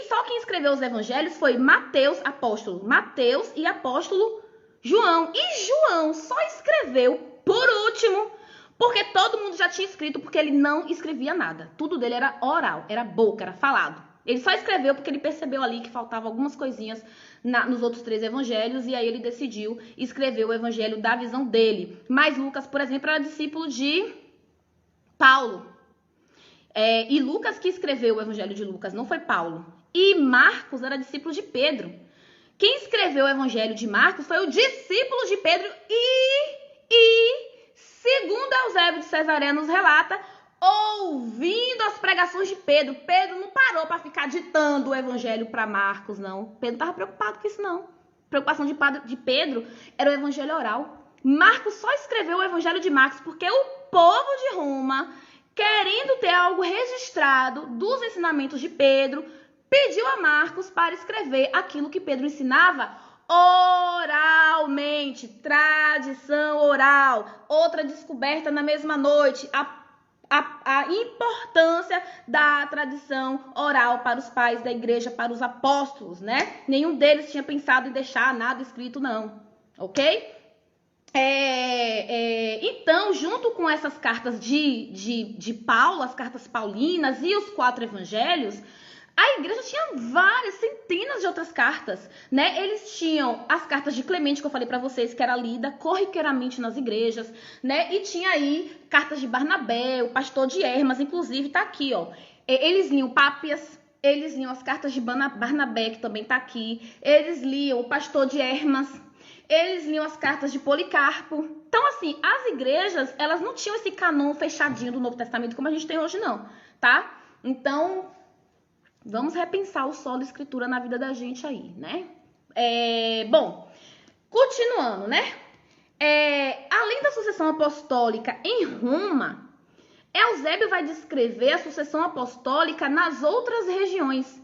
só quem escreveu os evangelhos foi Mateus, apóstolo Mateus e apóstolo João. E João só escreveu por último, porque todo mundo já tinha escrito, porque ele não escrevia nada. Tudo dele era oral, era boca, era falado. Ele só escreveu porque ele percebeu ali que faltavam algumas coisinhas nos outros 3 evangelhos, e aí ele decidiu escrever o evangelho da visão dele. Mas Lucas, por exemplo, era discípulo de Paulo. E Lucas que escreveu o evangelho de Lucas, não foi Paulo. E Marcos era discípulo de Pedro. Quem escreveu o Evangelho de Marcos foi o discípulo de Pedro segundo Eusébio de Cesareia nos relata, ouvindo as pregações de Pedro. Pedro não parou para ficar ditando o Evangelho para Marcos, não. Pedro estava preocupado com isso, não. A preocupação de Pedro era o Evangelho oral. Marcos só escreveu o Evangelho de Marcos porque o povo de Roma, querendo ter algo registrado dos ensinamentos de Pedro, pediu a Marcos para escrever aquilo que Pedro ensinava oralmente, tradição oral. Outra descoberta na mesma noite, a importância da tradição oral para os pais da igreja, para os apóstolos, né? Nenhum deles tinha pensado em deixar nada escrito, não, ok? Então, junto com essas cartas de Paulo, as cartas paulinas e os 4 evangelhos, a igreja tinha várias, centenas de outras cartas, né? Eles tinham as cartas de Clemente, que eu falei para vocês, que era lida corriqueiramente nas igrejas, né? E tinha aí cartas de Barnabé, o pastor de Hermas, inclusive tá aqui, ó. Eles liam Pápias, eles liam as cartas de Barnabé, que também tá aqui. Eles liam o pastor de Hermas, eles liam as cartas de Policarpo. Então, assim, as igrejas, elas não tinham esse canon fechadinho do Novo Testamento como a gente tem hoje, não, tá? Então, vamos repensar o solo escritura na vida da gente aí, né? Bom, continuando, né? Além da sucessão apostólica em Roma, Eusébio vai descrever a sucessão apostólica nas outras regiões.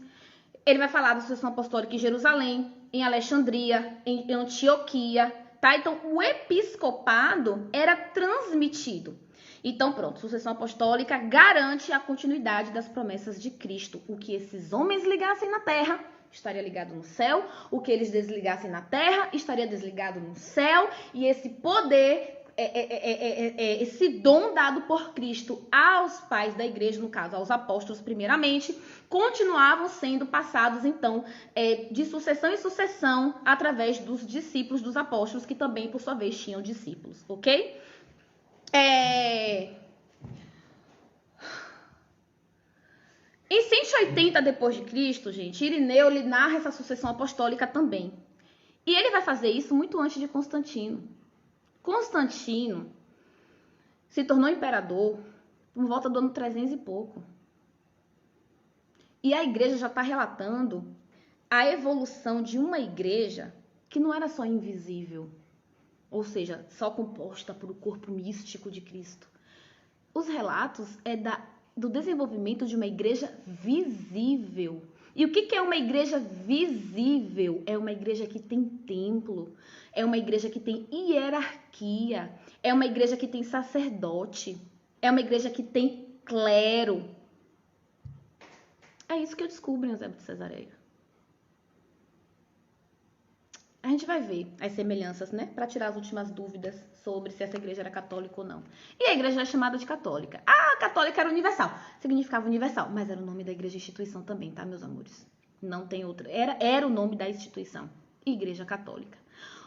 Ele vai falar da sucessão apostólica em Jerusalém, em Alexandria, em Antioquia, tá? Então, o episcopado era transmitido. Então, pronto, sucessão apostólica garante a continuidade das promessas de Cristo. O que esses homens ligassem na terra estaria ligado no céu, o que eles desligassem na terra estaria desligado no céu, e esse poder, esse dom dado por Cristo aos pais da igreja, no caso aos apóstolos primeiramente, continuavam sendo passados então de sucessão em sucessão através dos discípulos dos apóstolos, que também por sua vez tinham discípulos, ok? Em 180 depois de Cristo, gente, Irineu ele narra essa sucessão apostólica também. E ele vai fazer isso muito antes de Constantino. Constantino se tornou imperador por volta do ano 300 e pouco. E a igreja já está relatando a evolução de uma igreja que não era só invisível, ou seja, só composta por o corpo místico de Cristo. Os relatos do desenvolvimento de uma igreja visível. E o que é uma igreja visível? É uma igreja que tem templo, é uma igreja que tem hierarquia, é uma igreja que tem sacerdote, é uma igreja que tem clero. É isso que eu descubro em Eusébio de Cesareia. A gente vai ver as semelhanças, né? Para tirar as últimas dúvidas sobre se essa igreja era católica ou não. E a igreja é chamada de católica. Ah, católica era universal. Significava universal, mas era o nome da igreja instituição também, tá, meus amores? Não tem outra. Era o nome da instituição. Igreja Católica.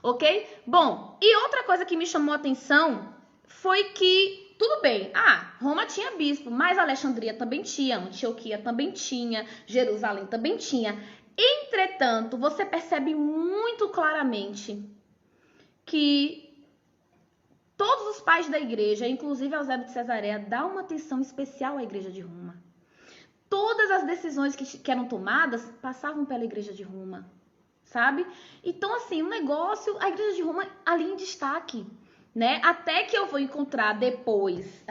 Ok? Bom, e outra coisa que me chamou a atenção foi que, tudo bem, Roma tinha bispo, mas Alexandria também tinha, Antioquia também tinha, Jerusalém também tinha. Entretanto, você percebe muito claramente que todos os pais da igreja, inclusive Eusébio de Cesareia, dá uma atenção especial à igreja de Roma. Todas as decisões que eram tomadas passavam pela igreja de Roma, sabe? Então, assim, o negócio, a igreja de Roma ali em destaque, né? Até que eu vou encontrar depois,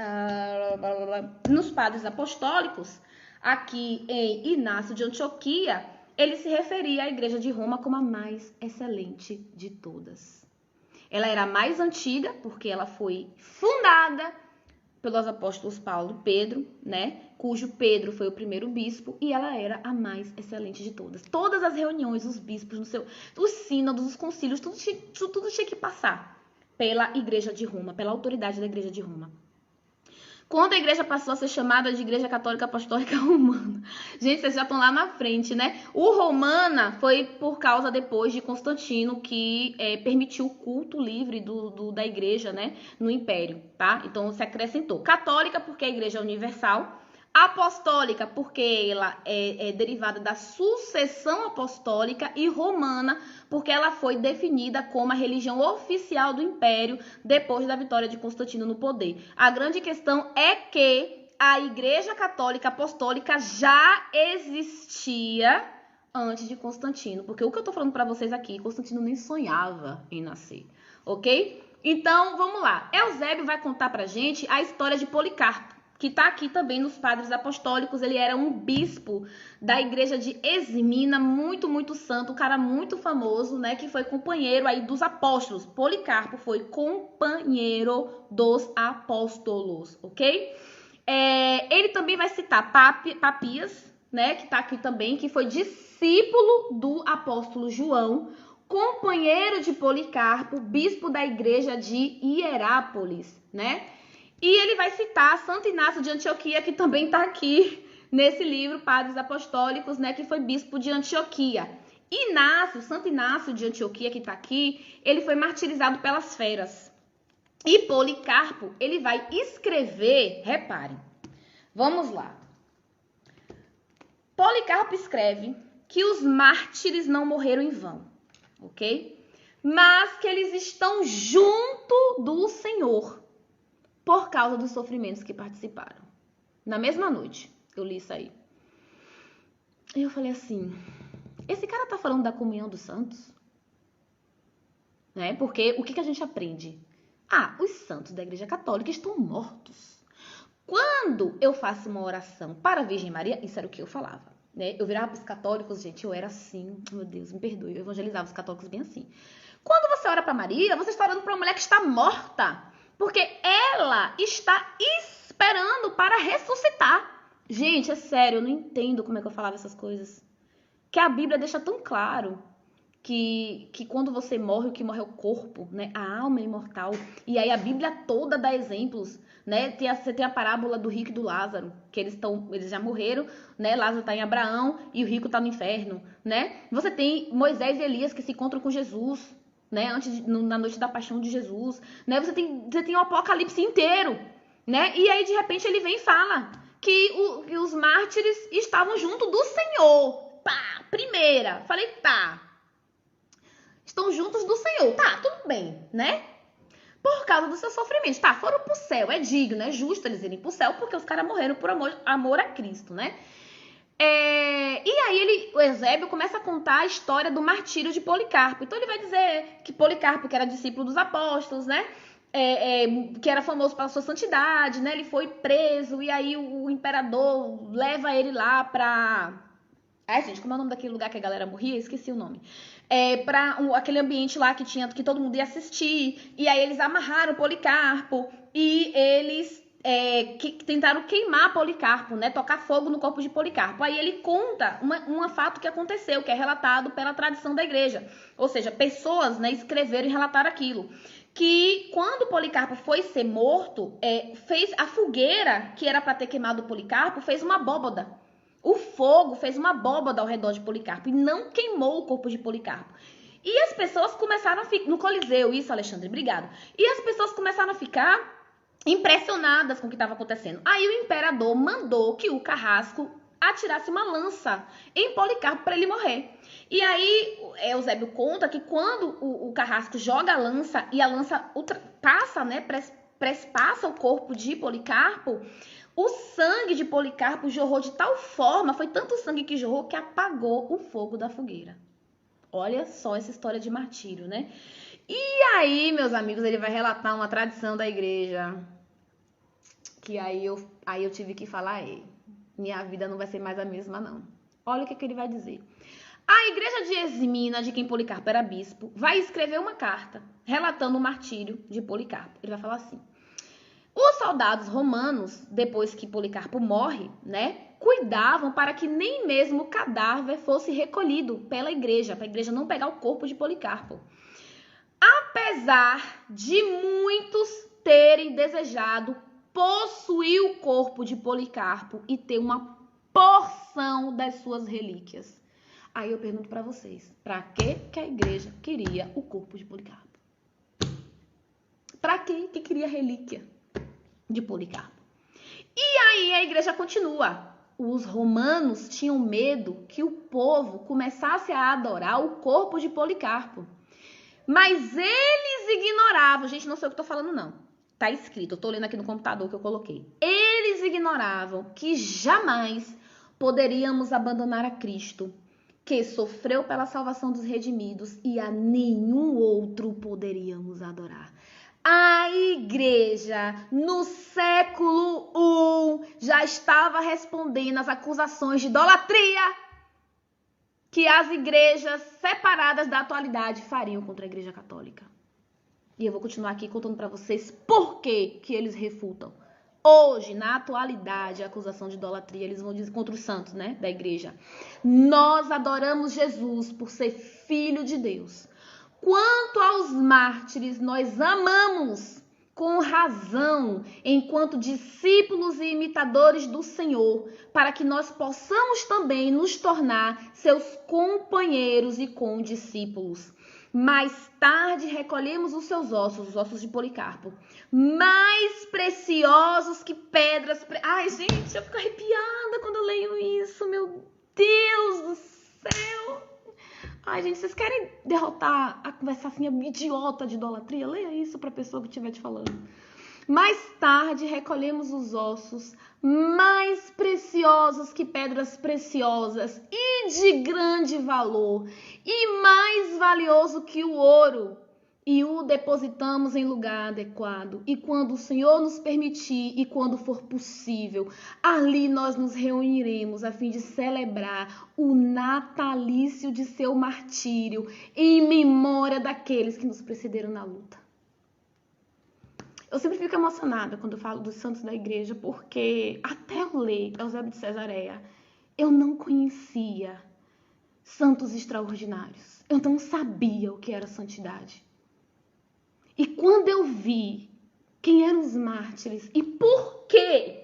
nos padres apostólicos, aqui em Inácio de Antioquia, ele se referia à igreja de Roma como a mais excelente de todas. Ela era a mais antiga, porque ela foi fundada pelos apóstolos Paulo e Pedro, né? Cujo Pedro foi o primeiro bispo, e ela era a mais excelente de todas. Todas as reuniões, os bispos, os sínodos, os concílios, tudo tinha que passar pela igreja de Roma, pela autoridade da igreja de Roma. Quando a igreja passou a ser chamada de Igreja Católica Apostólica Romana. Gente, vocês já estão lá na frente, né? O Romana foi por causa depois de Constantino que permitiu o culto livre da igreja, né? No Império, tá? Então se acrescentou. Católica porque a igreja é universal. Apostólica, porque ela é derivada da sucessão apostólica, e romana, porque ela foi definida como a religião oficial do império depois da vitória de Constantino no poder. A grande questão é que a Igreja Católica Apostólica já existia antes de Constantino, porque o que eu tô falando para vocês aqui, Constantino nem sonhava em nascer, ok? Então, vamos lá. Eusébio vai contar pra gente a história de Policarpo, que está aqui também nos Padres Apostólicos. Ele era um bispo da igreja de Esmina, muito, muito santo, um cara muito famoso, né, que foi companheiro aí dos apóstolos. Policarpo foi companheiro dos apóstolos, ok? Ele também vai citar Papias, né, que está aqui também, que foi discípulo do apóstolo João, companheiro de Policarpo, bispo da igreja de Hierápolis, né? E ele vai citar Santo Inácio de Antioquia, que também está aqui nesse livro, Padres Apostólicos, né, que foi bispo de Antioquia. Santo Inácio de Antioquia, que está aqui, ele foi martirizado pelas feras. E Policarpo, ele vai escrever, reparem, vamos lá. Policarpo escreve que os mártires não morreram em vão, ok? Mas que eles estão junto do Senhor, por causa dos sofrimentos que participaram. Na mesma noite, eu li isso aí. E eu falei assim, esse cara tá falando da comunhão dos santos? Né? Porque o que a gente aprende? Os santos da Igreja Católica estão mortos. Quando eu faço uma oração para a Virgem Maria, isso era o que eu falava, né? Eu virava para os católicos, gente, eu era assim, meu Deus, me perdoe, eu evangelizava os católicos bem assim. Quando você ora para Maria, você está orando para uma mulher que está morta, porque ela está esperando para ressuscitar. Gente, é sério, eu não entendo como é que eu falava essas coisas. Que a Bíblia deixa tão claro que quando você morre, o que morre é o corpo, né? A alma é imortal. E aí a Bíblia toda dá exemplos, né? Você tem a parábola do rico e do Lázaro, que eles já morreram, né? Lázaro está em Abraão e o rico está no inferno, né? Você tem Moisés e Elias que se encontram com Jesus, né? Na noite da paixão de Jesus, né? Você tem o Apocalipse inteiro, né? E aí de repente ele vem e fala que os mártires estavam junto do Senhor. Pá, primeira. Falei, tá. Estão juntos do Senhor. Tá, tudo bem, né? Por causa dos seus sofrimentos. Tá, foram pro céu. É digno, é justo eles irem pro céu, porque os caras morreram por amor a Cristo, né? E aí o Eusébio começa a contar a história do martírio de Policarpo. Então ele vai dizer que Policarpo, que era discípulo dos apóstolos, né? Que era famoso pela sua santidade, né? Ele foi preso e aí o imperador leva ele lá pra... Ai, gente, como é o nome daquele lugar que a galera morria? Esqueci o nome. Pra aquele ambiente lá que todo mundo ia assistir. E aí eles amarraram Policarpo e eles tentaram queimar Policarpo, né? Tocar fogo no corpo de Policarpo. Aí ele conta um fato que aconteceu, que é relatado pela tradição da igreja. Ou seja, pessoas, né, escreveram e relataram aquilo. Que quando Policarpo foi ser morto, fez a fogueira que era para ter queimado Policarpo, fez uma abóbada. O fogo fez uma abóbada ao redor de Policarpo e não queimou o corpo de Policarpo. E as pessoas começaram a ficar... No Coliseu, isso, Alexandre, obrigado. E as pessoas começaram a ficar impressionadas com o que estava acontecendo. Aí o imperador mandou que o carrasco atirasse uma lança em Policarpo para ele morrer. E aí Eusébio conta que quando o carrasco joga a lança e a lança passa, né, passa o corpo de Policarpo, o sangue de Policarpo jorrou de tal forma, foi tanto sangue que jorrou que apagou o fogo da fogueira. Olha só essa história de martírio, né? E aí, meus amigos, ele vai relatar uma tradição da igreja, que aí eu tive que falar, minha vida não vai ser mais a mesma, não. Olha o que ele vai dizer. A igreja de Esmina, de quem Policarpo era bispo, vai escrever uma carta relatando o martírio de Policarpo. Ele vai falar assim: os soldados romanos, depois que Policarpo morre, né, cuidavam para que nem mesmo o cadáver fosse recolhido pela igreja, para a igreja não pegar o corpo de Policarpo. Apesar de muitos terem desejado possuir o corpo de Policarpo e ter uma porção das suas relíquias. Aí eu pergunto para vocês, para que a igreja queria o corpo de Policarpo? Para que queria relíquia de Policarpo? E aí a igreja continua. Os romanos tinham medo que o povo começasse a adorar o corpo de Policarpo. Mas eles ignoravam. Gente, não sei o que eu tô falando, não. Tá escrito, eu tô lendo aqui no computador que eu coloquei. Eles ignoravam que jamais poderíamos abandonar a Cristo, que sofreu pela salvação dos redimidos, e a nenhum outro poderíamos adorar. A igreja, no século I, já estava respondendo às acusações de idolatria que as igrejas separadas da atualidade fariam contra a igreja católica. E eu vou continuar aqui contando para vocês por que eles refutam. Hoje, na atualidade, a acusação de idolatria, eles vão dizer contra os santos, né, da igreja. Nós adoramos Jesus por ser filho de Deus. Quanto aos mártires, nós amamos com razão, enquanto discípulos e imitadores do Senhor, para que nós possamos também nos tornar seus companheiros e condiscípulos. Mais tarde recolhemos os seus ossos, os ossos de Policarpo, mais preciosos que pedras. Ai, gente, eu fico arrepiada quando eu leio isso, meu Deus do céu. Ai, gente, vocês querem derrotar a conversacinha idiota de idolatria? Leia isso para a pessoa que estiver te falando. Mais tarde recolhemos os ossos mais preciosos que pedras preciosas e de grande valor e mais valioso que o ouro, e o depositamos em lugar adequado. E quando o Senhor nos permitir e quando for possível, ali nós nos reuniremos a fim de celebrar o natalício de seu martírio em memória daqueles que nos precederam na luta. Eu sempre fico emocionada quando eu falo dos santos da igreja, porque até eu ler Eusébio de Cesareia, eu não conhecia santos extraordinários. Eu não sabia o que era santidade. E quando eu vi quem eram os mártires e por que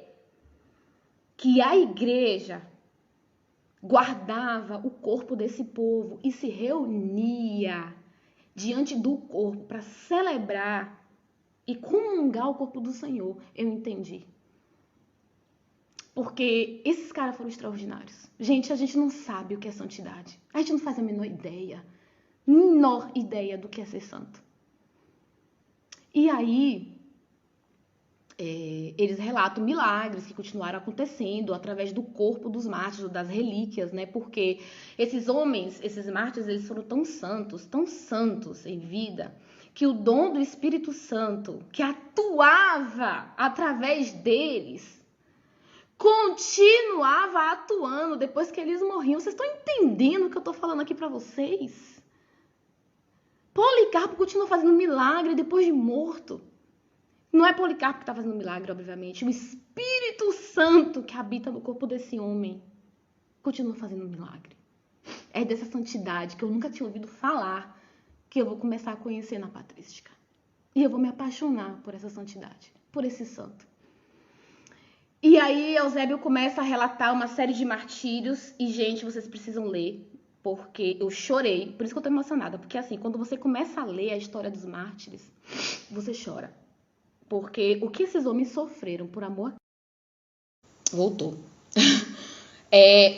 a igreja guardava o corpo desse povo e se reunia diante do corpo para celebrar e comungar o corpo do Senhor, eu entendi. Porque esses caras foram extraordinários. Gente, a gente não sabe o que é santidade. A gente não faz a menor ideia do que é ser santo. E aí, eles relatam milagres que continuaram acontecendo através do corpo dos mártires, das relíquias, né? Porque esses homens, esses mártires, eles foram tão santos em vida, que o dom do Espírito Santo, que atuava através deles, continuava atuando depois que eles morriam. Vocês estão entendendo o que eu estou falando aqui para vocês? Policarpo continua fazendo milagre depois de morto. Não é Policarpo que está fazendo milagre, obviamente. O Espírito Santo que habita no corpo desse homem continua fazendo milagre. É dessa santidade que eu nunca tinha ouvido falar que eu vou começar a conhecer na patrística. E eu vou me apaixonar por essa santidade, por esse santo. E aí Eusébio começa a relatar uma série de martírios. E, gente, vocês precisam ler, porque eu chorei. Por isso que eu tô emocionada. Porque, assim, quando você começa a ler a história dos mártires, você chora. Porque o que esses homens sofreram por amor... Voltou.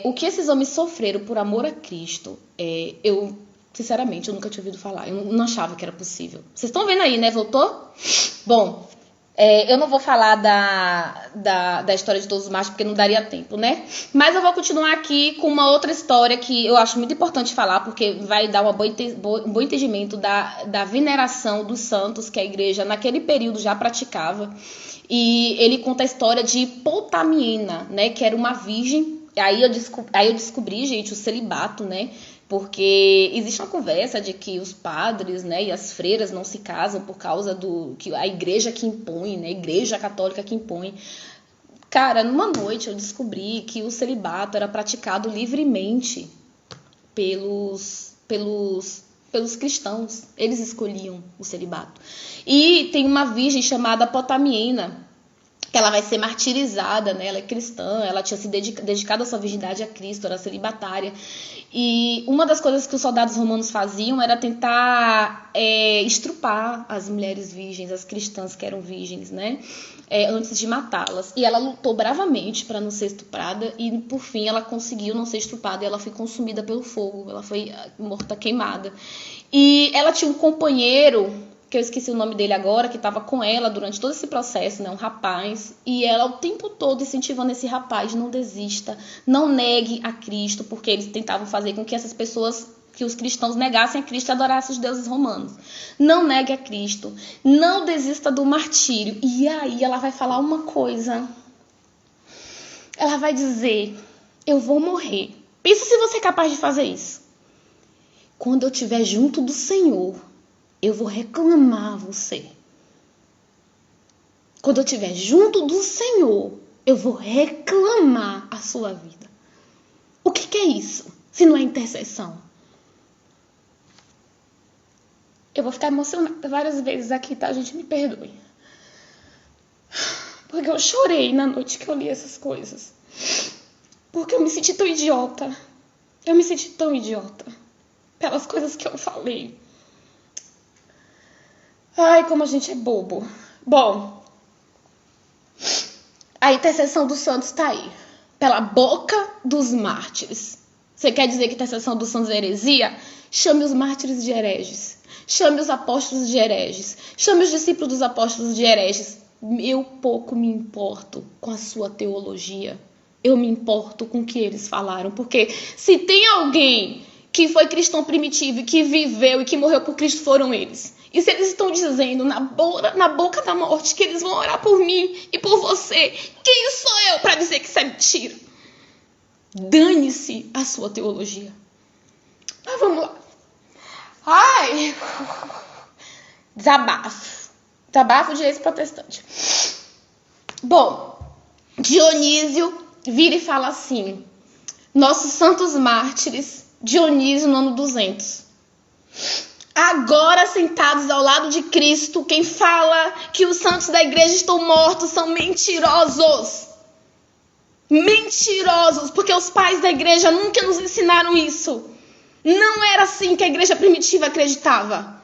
O que esses homens sofreram por amor a Cristo, sinceramente, eu nunca tinha ouvido falar. Eu não achava que era possível. Vocês estão vendo aí, né? Voltou? Bom... eu não vou falar da história de todos os mártires, porque não daria tempo, né? Mas eu vou continuar aqui com uma outra história que eu acho muito importante falar, porque vai dar um bom entendimento da veneração dos santos que a igreja naquele período já praticava. E ele conta a história de Potamiena, né? Que era uma virgem. Aí eu descobri, gente, o celibato, né? Porque existe uma conversa de que os padres, né, e as freiras não se casam por causa do que a igreja que impõe, né, a igreja católica que impõe. Cara, numa noite eu descobri que o celibato era praticado livremente pelos cristãos. Eles escolhiam o celibato. E tem uma virgem chamada Potamiena. que ela vai ser martirizada, né? Ela é cristã, ela tinha se dedicado a sua virgindade a Cristo, era celibatária. E uma das coisas que os soldados romanos faziam era tentar estrupar as mulheres virgens, as cristãs que eram virgens, né? Antes de matá-las. E ela lutou bravamente para não ser estuprada e, por fim, ela conseguiu não ser estrupada e ela foi consumida pelo fogo. Ela foi morta queimada. E ela tinha um companheiro, que eu esqueci o nome dele agora, que estava com ela durante todo esse processo, né? Um rapaz. E ela o tempo todo incentivando esse rapaz, não desista, não negue a Cristo, porque eles tentavam fazer com que essas pessoas, que os cristãos negassem a Cristo e adorassem os deuses romanos. Não negue a Cristo, não desista do martírio. E aí ela vai falar uma coisa. Ela vai dizer, eu vou morrer. Pensa se você é capaz de fazer isso. Quando eu estiver junto do Senhor, eu vou reclamar você. Quando eu estiver junto do Senhor, eu vou reclamar a sua vida. O que é isso, se não é intercessão? Eu vou ficar emocionada várias vezes aqui, tá? Gente, me perdoe. Porque eu chorei na noite que eu li essas coisas. Porque eu me senti tão idiota. Eu me senti tão idiota pelas coisas que eu falei. Ai, como a gente é bobo. Bom, a intercessão dos santos tá aí. Pela boca dos mártires. Você quer dizer que a intercessão dos santos é heresia? Chame os mártires de hereges. Chame os apóstolos de hereges. Chame os discípulos dos apóstolos de hereges. Eu pouco me importo com a sua teologia. Eu me importo com o que eles falaram. Porque se tem alguém que foi cristão primitivo e que viveu e que morreu por Cristo, foram eles. E se eles estão dizendo na boca da morte que eles vão orar por mim e por você, quem sou eu para dizer que isso é mentira? Dane-se a sua teologia. Mas vamos lá. Ai, desabafo de ex-protestante. Bom, Dionísio vira e fala assim, nossos santos mártires, Dionísio no ano 200. Agora sentados ao lado de Cristo, quem fala que os santos da igreja estão mortos são mentirosos. Mentirosos, porque os pais da igreja nunca nos ensinaram isso. Não era assim que a igreja primitiva acreditava.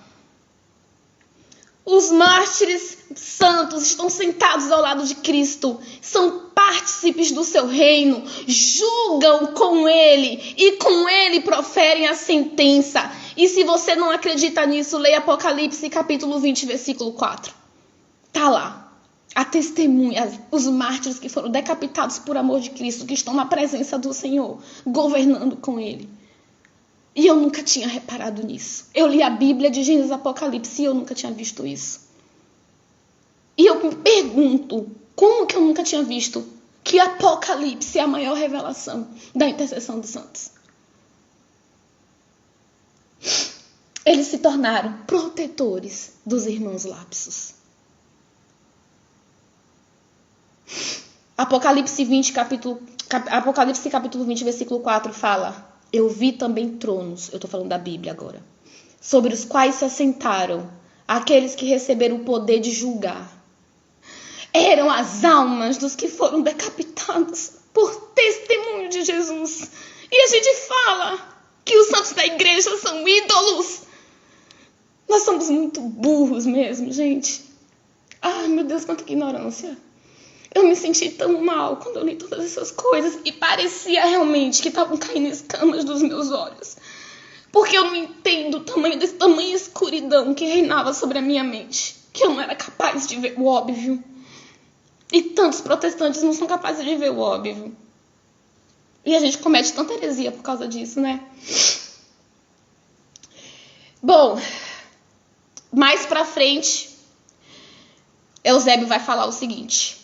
Os mártires santos estão sentados ao lado de Cristo, são partícipes do seu reino, julgam com ele e com ele proferem a sentença. E se você não acredita nisso, leia Apocalipse capítulo 20, versículo 4. Tá lá. A testemunha, os mártires que foram decapitados por amor de Cristo, que estão na presença do Senhor, governando com ele. E eu nunca tinha reparado nisso. Eu li a Bíblia de Gênesis e Apocalipse e eu nunca tinha visto isso. E eu me pergunto, como que eu nunca tinha visto que Apocalipse é a maior revelação da intercessão dos santos? Eles se tornaram protetores dos irmãos lapsos. Apocalipse capítulo 20, versículo 4 fala: eu vi também tronos, eu estou falando da Bíblia agora, sobre os quais se assentaram aqueles que receberam o poder de julgar. Eram as almas dos que foram decapitados por testemunho de Jesus. E a gente fala que os santos da igreja são ídolos. Nós somos muito burros mesmo, gente. Ai, meu Deus, quanta ignorância. Eu me senti tão mal quando eu li todas essas coisas e parecia realmente que estavam caindo escamas dos meus olhos. Porque eu não entendo o tamanho desse tamanha escuridão que reinava sobre a minha mente, que eu não era capaz de ver o óbvio. E tantos protestantes não são capazes de ver o óbvio. E a gente comete tanta heresia por causa disso, né? Bom, mais pra frente, Eusébio vai falar o seguinte: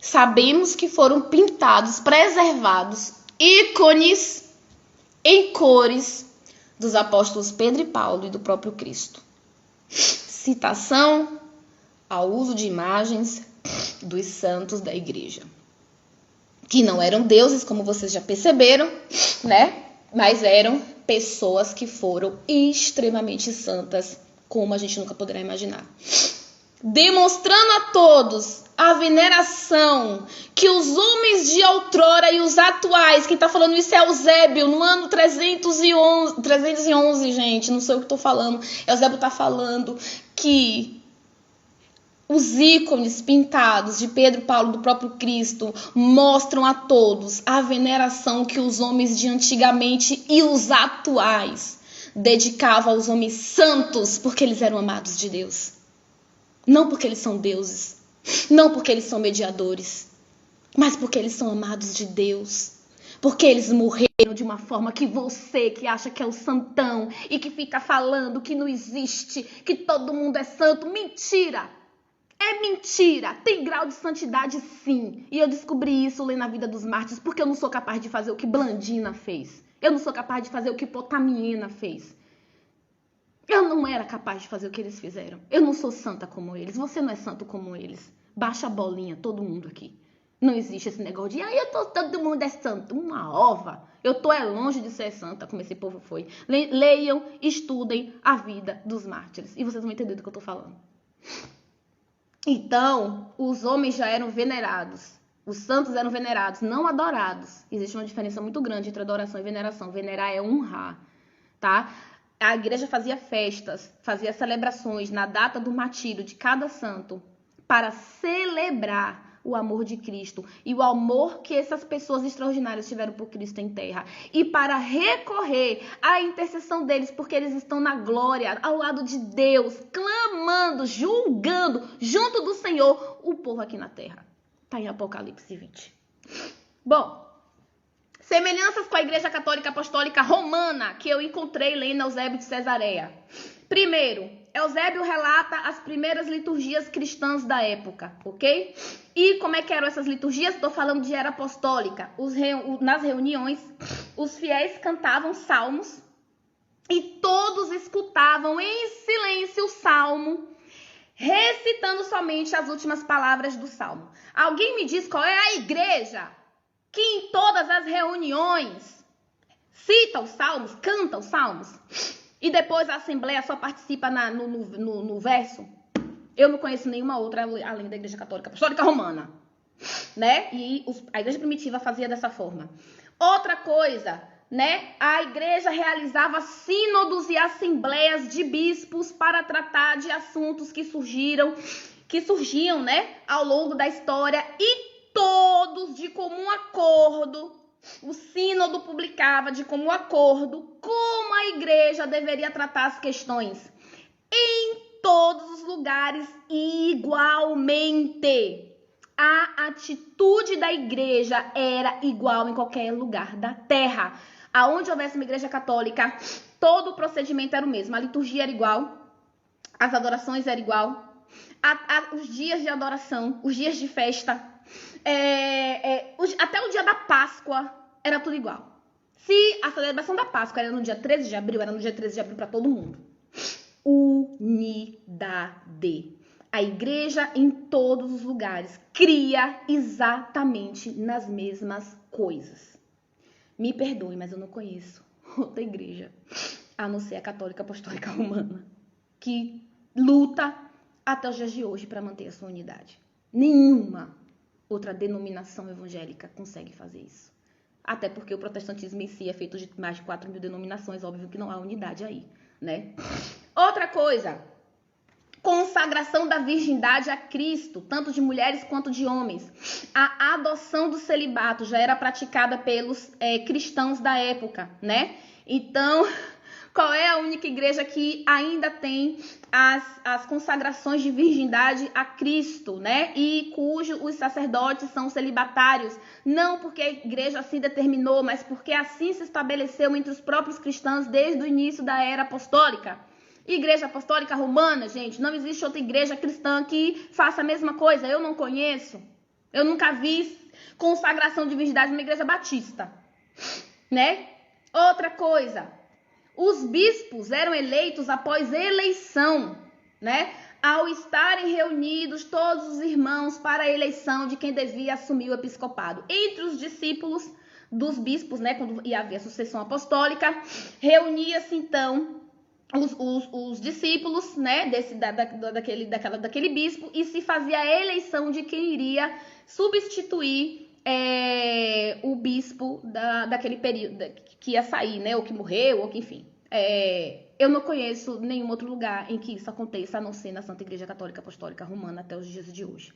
sabemos que foram pintados, preservados, ícones em cores dos apóstolos Pedro e Paulo e do próprio Cristo. Citação ao uso de imagens dos santos da igreja, que não eram deuses, como vocês já perceberam, né? Mas eram pessoas que foram extremamente santas, como a gente nunca poderá imaginar. demonstrando a todos a veneração que os homens de outrora e os atuais, quem tá falando isso é Eusébio, no ano 311, gente, não sei o que tô falando, Eusébio tá falando que os ícones pintados de Pedro, Paulo, do próprio Cristo, mostram a todos a veneração que os homens de antigamente e os atuais dedicavam aos homens santos, porque eles eram amados de Deus. Não porque eles são deuses, não porque eles são mediadores, mas porque eles são amados de Deus. Porque eles morreram de uma forma que você, que acha que é o santão e que fica falando que não existe, que todo mundo é santo, mentira! É mentira! Tem grau de santidade, sim. E eu descobri isso lendo a vida dos mártires, porque eu não sou capaz de fazer o que Blandina fez. Eu não sou capaz de fazer o que Potamiena fez. Eu não era capaz de fazer o que eles fizeram. Eu não sou santa como eles. Você não é santo como eles. Baixa a bolinha, todo mundo aqui. Não existe esse negócio de, todo mundo é santo. Uma ova. Eu tô longe de ser santa, como esse povo foi. Leiam, estudem a vida dos mártires. E vocês vão entender do que eu tô falando. Então, os homens já eram venerados. Os santos eram venerados, não adorados. Existe uma diferença muito grande entre adoração e veneração. Venerar é honrar, tá? A igreja fazia festas, fazia celebrações na data do martírio de cada santo para celebrar o amor de Cristo e o amor que essas pessoas extraordinárias tiveram por Cristo em terra e para recorrer à intercessão deles, porque eles estão na glória, ao lado de Deus, clamando, julgando, junto do Senhor, o povo aqui na terra. Está em Apocalipse 20. Bom, semelhanças com a Igreja Católica Apostólica Romana, que eu encontrei lendo Eusébio de Cesareia. Primeiro, Eusébio relata as primeiras liturgias cristãs da época, ok? E como é que eram essas liturgias? Estou falando de era apostólica. Nas reuniões, os fiéis cantavam salmos e todos escutavam em silêncio o salmo, recitando somente as últimas palavras do salmo. Alguém me diz qual é a igreja que em todas as reuniões cita os salmos, canta os salmos, e depois a assembleia só participa no verso? Eu não conheço nenhuma outra além da Igreja Católica Apostólica Romana, né? E a Igreja Primitiva fazia dessa forma. Outra coisa, né? A igreja realizava sínodos e assembleias de bispos para tratar de assuntos que surgiam, né, ao longo da história, e todos de comum acordo, o sínodo publicava de comum acordo como a igreja deveria tratar as questões em todos os lugares igualmente. A atitude da igreja era igual em qualquer lugar da terra. Aonde houvesse uma igreja católica, todo o procedimento era o mesmo. A liturgia era igual, as adorações eram igual, os dias de adoração, os dias de festa, até o dia da Páscoa era tudo igual. Se a celebração da Páscoa era no dia 13 de abril, era no dia 13 de abril para todo mundo. Unidade. A igreja em todos os lugares cria exatamente nas mesmas coisas. Me perdoe, mas eu não conheço outra igreja, a não ser a Católica Apostólica Romana, que luta até os dias de hoje para manter a sua unidade. Nenhuma outra denominação evangélica consegue fazer isso. Até porque o protestantismo em si é feito de mais de 4.000 denominações, óbvio que não há unidade aí, né? Outra coisa, consagração da virgindade a Cristo, tanto de mulheres quanto de homens. A adoção do celibato já era praticada pelos cristãos da época, né? Então, qual é a única igreja que ainda tem as consagrações de virgindade a Cristo, né? E os sacerdotes são celibatários, não porque a igreja assim determinou, mas porque assim se estabeleceu entre os próprios cristãos desde o início da era apostólica. Igreja Apostólica Romana, gente, não existe outra igreja cristã que faça a mesma coisa. Eu não conheço. Eu nunca vi consagração de virgindade numa igreja batista, né? Outra coisa, os bispos eram eleitos após eleição, né? Ao estarem reunidos todos os irmãos para a eleição de quem devia assumir o episcopado. Entre os discípulos dos bispos, né, quando ia haver a sucessão apostólica, reunia-se então os discípulos, né, daquele bispo, e se fazia a eleição de quem iria substituir o bispo daquele período que ia sair, né, ou que morreu, ou que enfim. Eu não conheço nenhum outro lugar em que isso aconteça, a não ser na Santa Igreja Católica Apostólica Romana até os dias de hoje.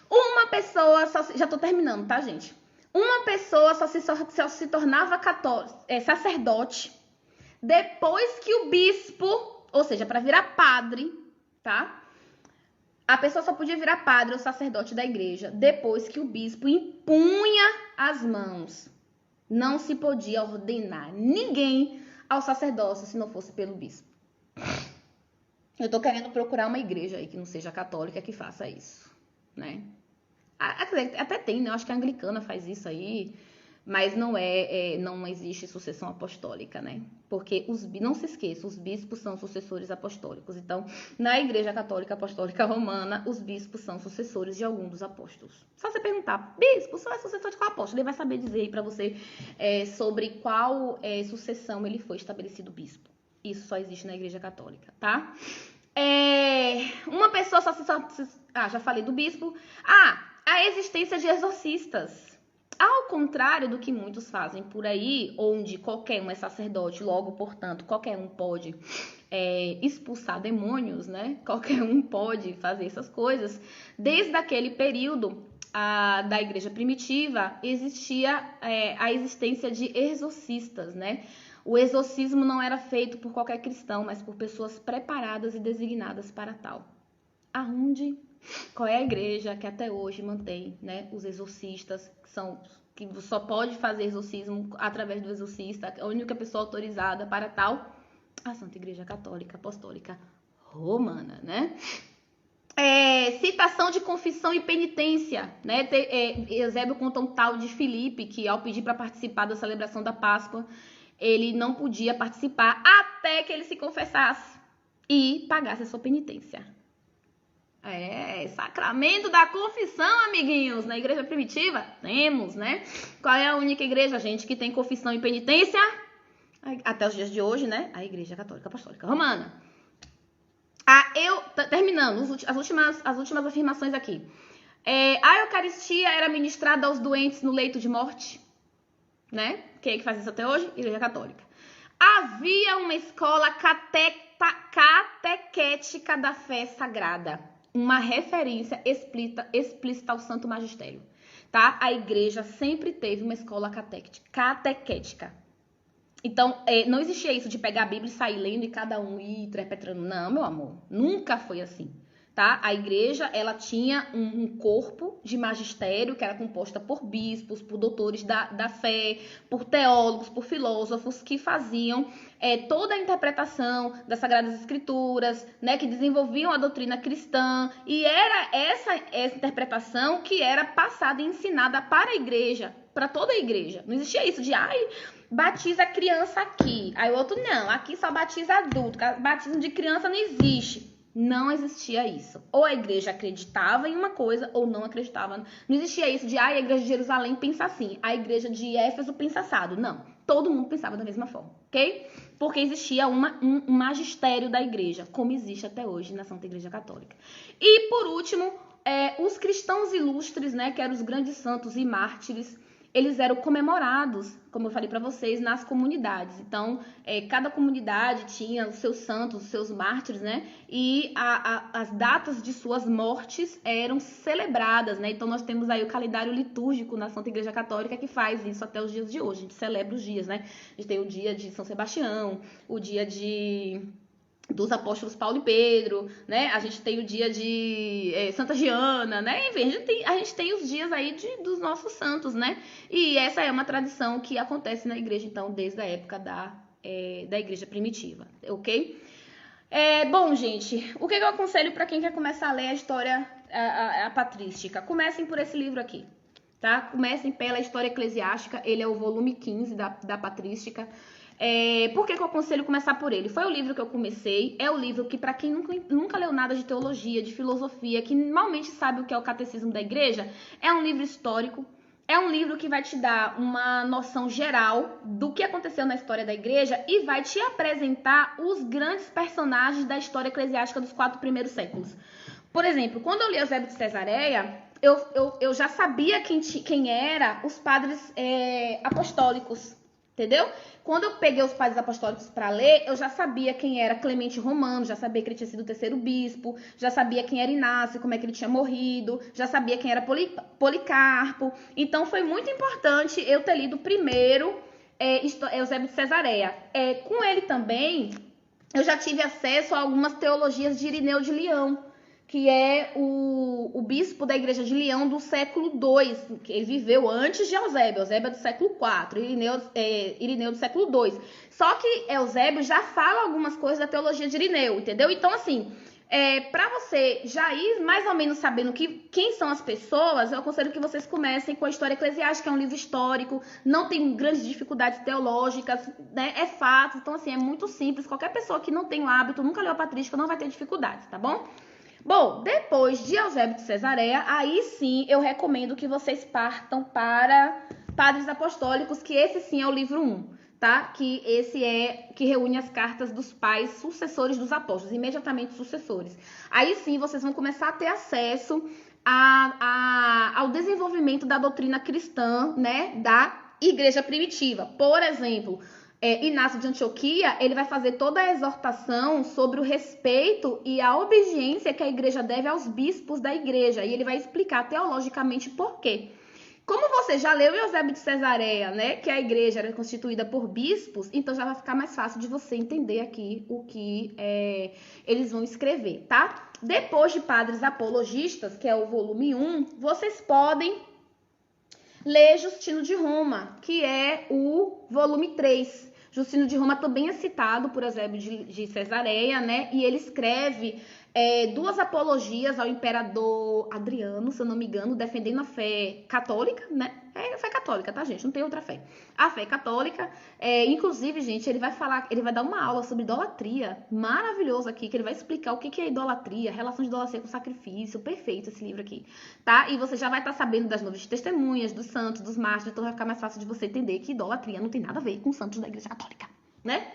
Uma pessoa, já tô terminando, tá, gente? Uma pessoa só se tornava sacerdote depois que o bispo, ou seja, para virar padre, tá? A pessoa só podia virar padre ou sacerdote da igreja depois que o bispo impunha as mãos. Não se podia ordenar ninguém ao sacerdócio se não fosse pelo bispo. Eu tô querendo procurar uma igreja aí que não seja católica que faça isso, né? Até tem, né? Eu acho que a anglicana faz isso aí, mas não existe sucessão apostólica, né? Porque não se esqueça, os bispos são sucessores apostólicos. Então, na Igreja Católica Apostólica Romana, os bispos são sucessores de algum dos apóstolos. Só você perguntar, bispo, só é sucessor de qual apóstolo? Ele vai saber dizer aí pra você sobre qual sucessão ele foi estabelecido bispo. Isso só existe na Igreja Católica, tá? Uma pessoa já falei do bispo. A existência de exorcistas. Ao contrário do que muitos fazem por aí, onde qualquer um é sacerdote, logo, portanto, qualquer um pode expulsar demônios, né? Qualquer um pode fazer essas coisas. Desde aquele período da igreja primitiva, existia a existência de exorcistas, né? O exorcismo não era feito por qualquer cristão, mas por pessoas preparadas e designadas para tal. Qual é a igreja que até hoje mantém, né, os exorcistas, que só pode fazer exorcismo através do exorcista, a única pessoa autorizada para tal? A Santa Igreja Católica Apostólica Romana, né? Citação de confissão e penitência, né? Eusébio conta um tal de Filipe que, ao pedir para participar da celebração da Páscoa, ele não podia participar até que ele se confessasse e pagasse a sua penitência. Sacramento da confissão, amiguinhos. Na igreja primitiva, temos, né? Qual é a única igreja, gente, que tem confissão e penitência? Até os dias de hoje, né? A Igreja Católica Apostólica Romana. Terminando, as últimas afirmações aqui. A Eucaristia era ministrada aos doentes no leito de morte, né? Quem é que faz isso até hoje? Igreja Católica. Havia uma escola catequética da fé sagrada. Uma referência explícita ao Santo Magistério, tá? A igreja sempre teve uma escola catequética. Então, não existia isso de pegar a Bíblia e sair lendo e cada um ir interpretando. Não, meu amor, nunca foi assim, tá? A igreja, ela tinha um corpo de magistério que era composta por bispos, por doutores da fé, por teólogos, por filósofos que faziam toda a interpretação das Sagradas Escrituras, né, que desenvolviam a doutrina cristã, e era essa interpretação que era passada e ensinada para a igreja, para toda a igreja. Não existia isso de, batiza criança aqui, aí o outro não, aqui só batiza adulto, batismo de criança não existe. Não existia isso. Ou a igreja acreditava em uma coisa ou não acreditava. Não existia isso de, a igreja de Jerusalém pensa assim, a igreja de Éfeso pensa assado. Não. Todo mundo pensava da mesma forma, ok? Porque existia um magistério da igreja, como existe até hoje na Santa Igreja Católica. E, por último, os cristãos ilustres, né, que eram os grandes santos e mártires, eles eram comemorados, como eu falei para vocês, nas comunidades. Então, cada comunidade tinha os seus santos, os seus mártires, né? E as datas de suas mortes eram celebradas, né? Então, nós temos aí o calendário litúrgico na Santa Igreja Católica que faz isso até os dias de hoje. A gente celebra os dias, né? A gente tem o dia de São Sebastião, o dia dos apóstolos Paulo e Pedro, né? A gente tem o dia de Santa Giana, né? Enfim, a gente tem os dias aí dos nossos santos, né? E essa é uma tradição que acontece na igreja, então, desde a época da igreja primitiva, ok? Bom, gente, o que eu aconselho para quem quer começar a ler a história a patrística? Comecem por esse livro aqui, tá? Comecem pela História Eclesiástica, ele é o volume 15 da patrística. Por que eu aconselho começar por ele? Foi o livro que eu comecei, é o livro que, para quem nunca leu nada de teologia, de filosofia, que normalmente sabe o que é o catecismo da igreja, é um livro histórico, é um livro que vai te dar uma noção geral do que aconteceu na história da igreja e vai te apresentar os grandes personagens da história eclesiástica dos 4 primeiros séculos. Por exemplo, quando eu li Eusébio de Cesareia, eu já sabia quem eram os padres apostólicos, entendeu? Quando eu peguei os padres apostólicos para ler, eu já sabia quem era Clemente Romano, já sabia que ele tinha sido o 3º bispo, já sabia quem era Inácio, como é que ele tinha morrido, já sabia quem era Policarpo. Então foi muito importante eu ter lido primeiro Eusébio de Cesareia. Com ele também, eu já tive acesso a algumas teologias de Irineu de Leão, que é o bispo da igreja de Leão do século II, que ele viveu antes de Eusébio. Eusébio é do século IV, Irineu do século II. Só que Eusébio já fala algumas coisas da teologia de Irineu, entendeu? Então, assim, para você já ir mais ou menos sabendo quem são as pessoas, eu aconselho que vocês comecem com a História Eclesiástica, que é um livro histórico, não tem grandes dificuldades teológicas, né? É fato, então, assim, é muito simples. Qualquer pessoa que não tem o hábito, nunca leu a patrística, não vai ter dificuldades, tá bom? Bom, depois de Eusébio de Cesareia, aí sim eu recomendo que vocês partam para Padres Apostólicos, que esse sim é o livro 1, tá? Que esse que reúne as cartas dos pais sucessores dos apóstolos, imediatamente sucessores. Aí sim vocês vão começar a ter acesso ao desenvolvimento da doutrina cristã, né? Da igreja primitiva. Por exemplo, Inácio de Antioquia, ele vai fazer toda a exortação sobre o respeito e a obediência que a igreja deve aos bispos da igreja. E ele vai explicar teologicamente por quê. Como você já leu Eusébio de Cesareia, né, que a igreja era constituída por bispos, então já vai ficar mais fácil de você entender aqui o que eles vão escrever, tá? Depois de Padres Apologistas, que é o volume 1, vocês podem ler Justino de Roma, que é o volume 3. Justino de Roma também é citado por Eusébio de Cesareia, né? E ele escreve 2 apologias ao imperador Adriano, se eu não me engano, defendendo a fé católica, né? É a fé católica, tá, gente? Não tem outra fé. A fé católica, inclusive, gente, ele vai dar uma aula sobre idolatria, maravilhoso aqui, que ele vai explicar o que é idolatria, relação de idolatria com sacrifício, perfeito esse livro aqui, tá? E você já vai estar sabendo das novas testemunhas, dos santos, dos mártires, então vai ficar mais fácil de você entender que idolatria não tem nada a ver com santos da igreja católica, né?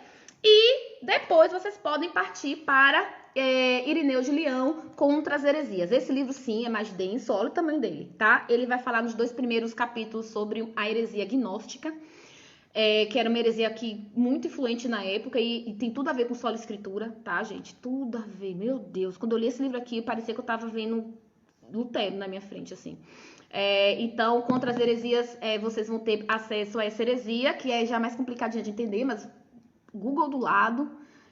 E depois vocês podem partir para Irineu de Leão, Contra as Heresias. Esse livro, sim, é mais denso, olha o tamanho dele, tá? Ele vai falar nos 2 primeiros capítulos sobre a heresia gnóstica, que era uma heresia aqui muito influente na época e tem tudo a ver com sola escritura, tá, gente? Tudo a ver, meu Deus. Quando eu li esse livro aqui, parecia que eu tava vendo Lutero na minha frente, assim. Então, Contra as Heresias, vocês vão ter acesso a essa heresia, que é já mais complicadinha de entender, mas Google do lado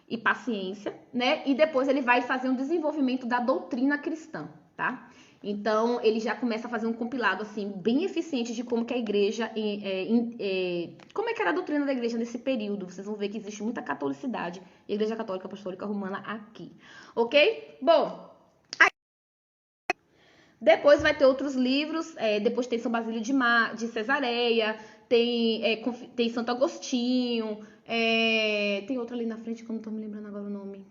e paciência, né? E depois ele vai fazer um desenvolvimento da doutrina cristã, tá? Então, ele já começa a fazer um compilado, assim, bem eficiente de como que a igreja... como é que era a doutrina da igreja nesse período. Vocês vão ver que existe muita catolicidade. Igreja Católica Apostólica Romana aqui. Ok? Bom... Depois vai ter outros livros, depois tem São Basílio de Cesareia, tem Santo Agostinho, tem outro ali na frente que eu não tô me lembrando agora o nome.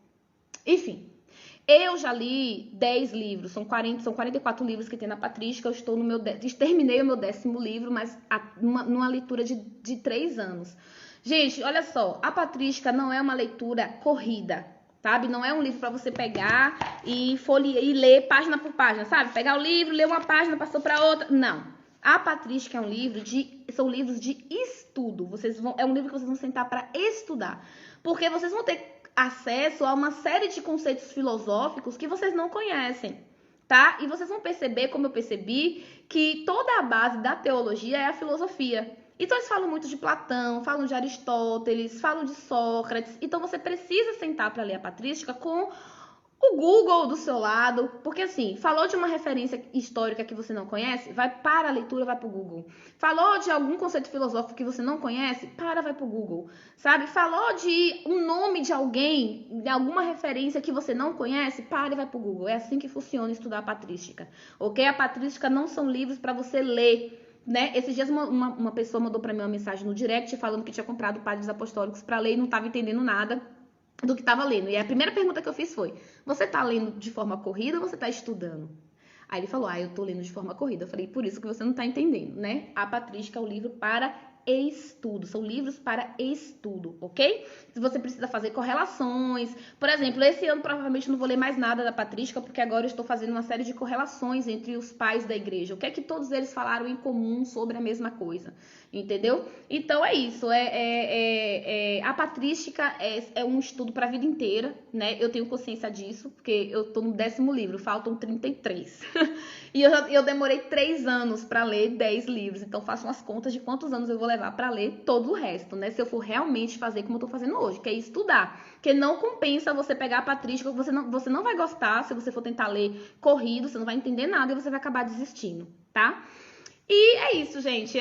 Enfim, eu já li 10 livros, são 44 livros que tem na patrística, eu estou terminei o meu 10º livro, mas numa leitura de 3 anos. Gente, olha só, a patrística não é uma leitura corrida, sabe? Não é um livro para você pegar e folhear e ler página por página, sabe? Pegar o livro, ler uma página, passou para outra. Não. A patrística é um livro são livros de estudo. É um livro que vocês vão sentar para estudar, porque vocês vão ter acesso a uma série de conceitos filosóficos que vocês não conhecem, tá? E vocês vão perceber, como eu percebi, que toda a base da teologia é a filosofia. Então, eles falam muito de Platão, falam de Aristóteles, falam de Sócrates. Então, você precisa sentar para ler a patrística com o Google do seu lado. Porque, assim, falou de uma referência histórica que você não conhece, vai para a leitura, vai para o Google. Falou de algum conceito filosófico que você não conhece, vai para o Google. Sabe? Falou de um nome de alguém, de alguma referência que você não conhece, e vai para o Google. É assim que funciona estudar a patrística. Ok? A patrística não são livros para você ler, né? Esses dias uma pessoa mandou para mim uma mensagem no direct falando que tinha comprado Padres Apostólicos para ler e não estava entendendo nada do que estava lendo. E a primeira pergunta que eu fiz foi: você está lendo de forma corrida ou você está estudando? Aí ele falou, eu tô lendo de forma corrida. Eu falei, por isso que você não tá entendendo, né? A Patrística é um livro para estudo, são livros para estudo, ok? Se você precisa fazer correlações, por exemplo, esse ano provavelmente não vou ler mais nada da Patrística, porque agora eu estou fazendo uma série de correlações entre os pais da igreja, o que é que todos eles falaram em comum sobre a mesma coisa, entendeu? Então é isso, a Patrística é um estudo para a vida inteira, né? Eu tenho consciência disso, porque eu tô no 10º livro, faltam 33. E eu demorei 3 anos para ler 10 livros, então faço umas contas de quantos anos eu vou levar para ler todo o resto, né? Se eu for realmente fazer como eu tô fazendo hoje, que é estudar. Porque não compensa você pegar a Patrística, você não vai gostar se você for tentar ler corrido, você não vai entender nada e você vai acabar desistindo, tá? E é isso, gente.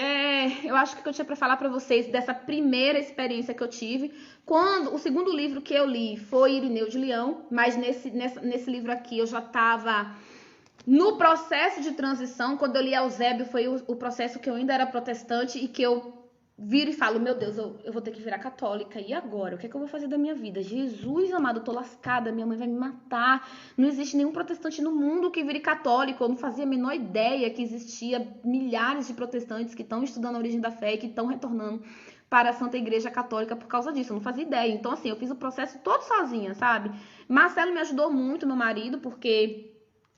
Eu acho que eu tinha para falar para vocês dessa primeira experiência que eu tive. Quando o segundo livro que eu li foi Irineu de Leão, mas nesse livro aqui eu já estava no processo de transição. Quando eu li Eusébio foi o processo que eu ainda era protestante e que eu viro e falo, meu Deus, eu vou ter que virar católica, e agora? O que é que eu vou fazer da minha vida? Jesus amado, eu tô lascada, minha mãe vai me matar, não existe nenhum protestante no mundo que vire católico, eu não fazia a menor ideia que existia milhares de protestantes que estão estudando a origem da fé e que estão retornando para a Santa Igreja Católica por causa disso, eu não fazia ideia. Então assim, eu fiz o processo todo sozinha, sabe? Marcelo me ajudou muito, meu marido, porque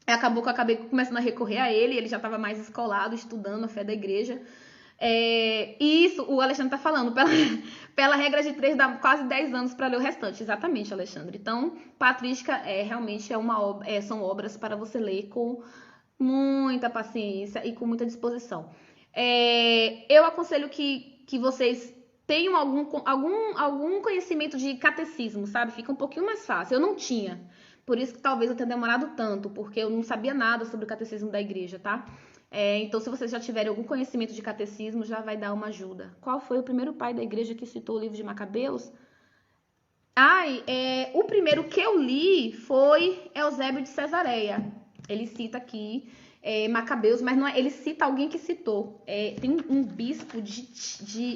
acabou que eu acabei começando a recorrer a ele já estava mais escolado, estudando a fé da igreja. E isso, o Alexandre tá falando, pela regra de 3 dá quase 10 anos para ler o restante. Exatamente, Alexandre. Então, Patrística realmente são obras para você ler com muita paciência e com muita disposição. Eu aconselho que vocês tenham algum conhecimento de catecismo, sabe? Fica um pouquinho mais fácil. Eu não tinha. Por isso que talvez eu tenha demorado tanto, porque eu não sabia nada sobre o catecismo da igreja, tá? Então, se vocês já tiverem algum conhecimento de catecismo, já vai dar uma ajuda. Qual foi o primeiro pai da igreja que citou o livro de Macabeus? O primeiro que eu li foi Eusébio de Cesareia. Ele cita aqui Macabeus, mas não é, ele cita alguém que citou. Tem um bispo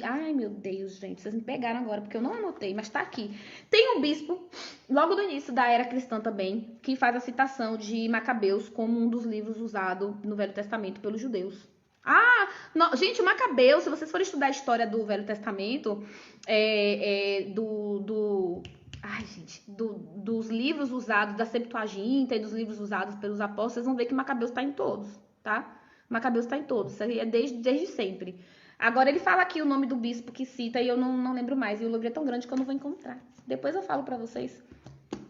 Ai, meu Deus, gente, vocês me pegaram agora, porque eu não anotei, mas tá aqui. Tem um bispo, logo do início da era cristã também, que faz a citação de Macabeus como um dos livros usado no Velho Testamento pelos judeus. Gente, o Macabeus, se vocês forem estudar a história do Velho Testamento, dos livros usados, da Septuaginta e dos livros usados pelos apóstolos, vocês vão ver que Macabeus está em todos, tá? Macabeus está em todos, isso aí é desde sempre. Agora ele fala aqui o nome do bispo que cita e eu não lembro mais, e o livro é tão grande que eu não vou encontrar. Depois eu falo pra vocês,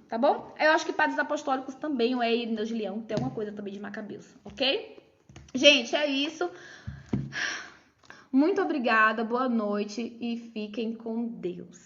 tá bom? Eu acho que padres apostólicos também, ou Irineu de Leão, tem alguma coisa também de Macabeus, ok? Gente, é isso. Muito obrigada, boa noite e fiquem com Deus.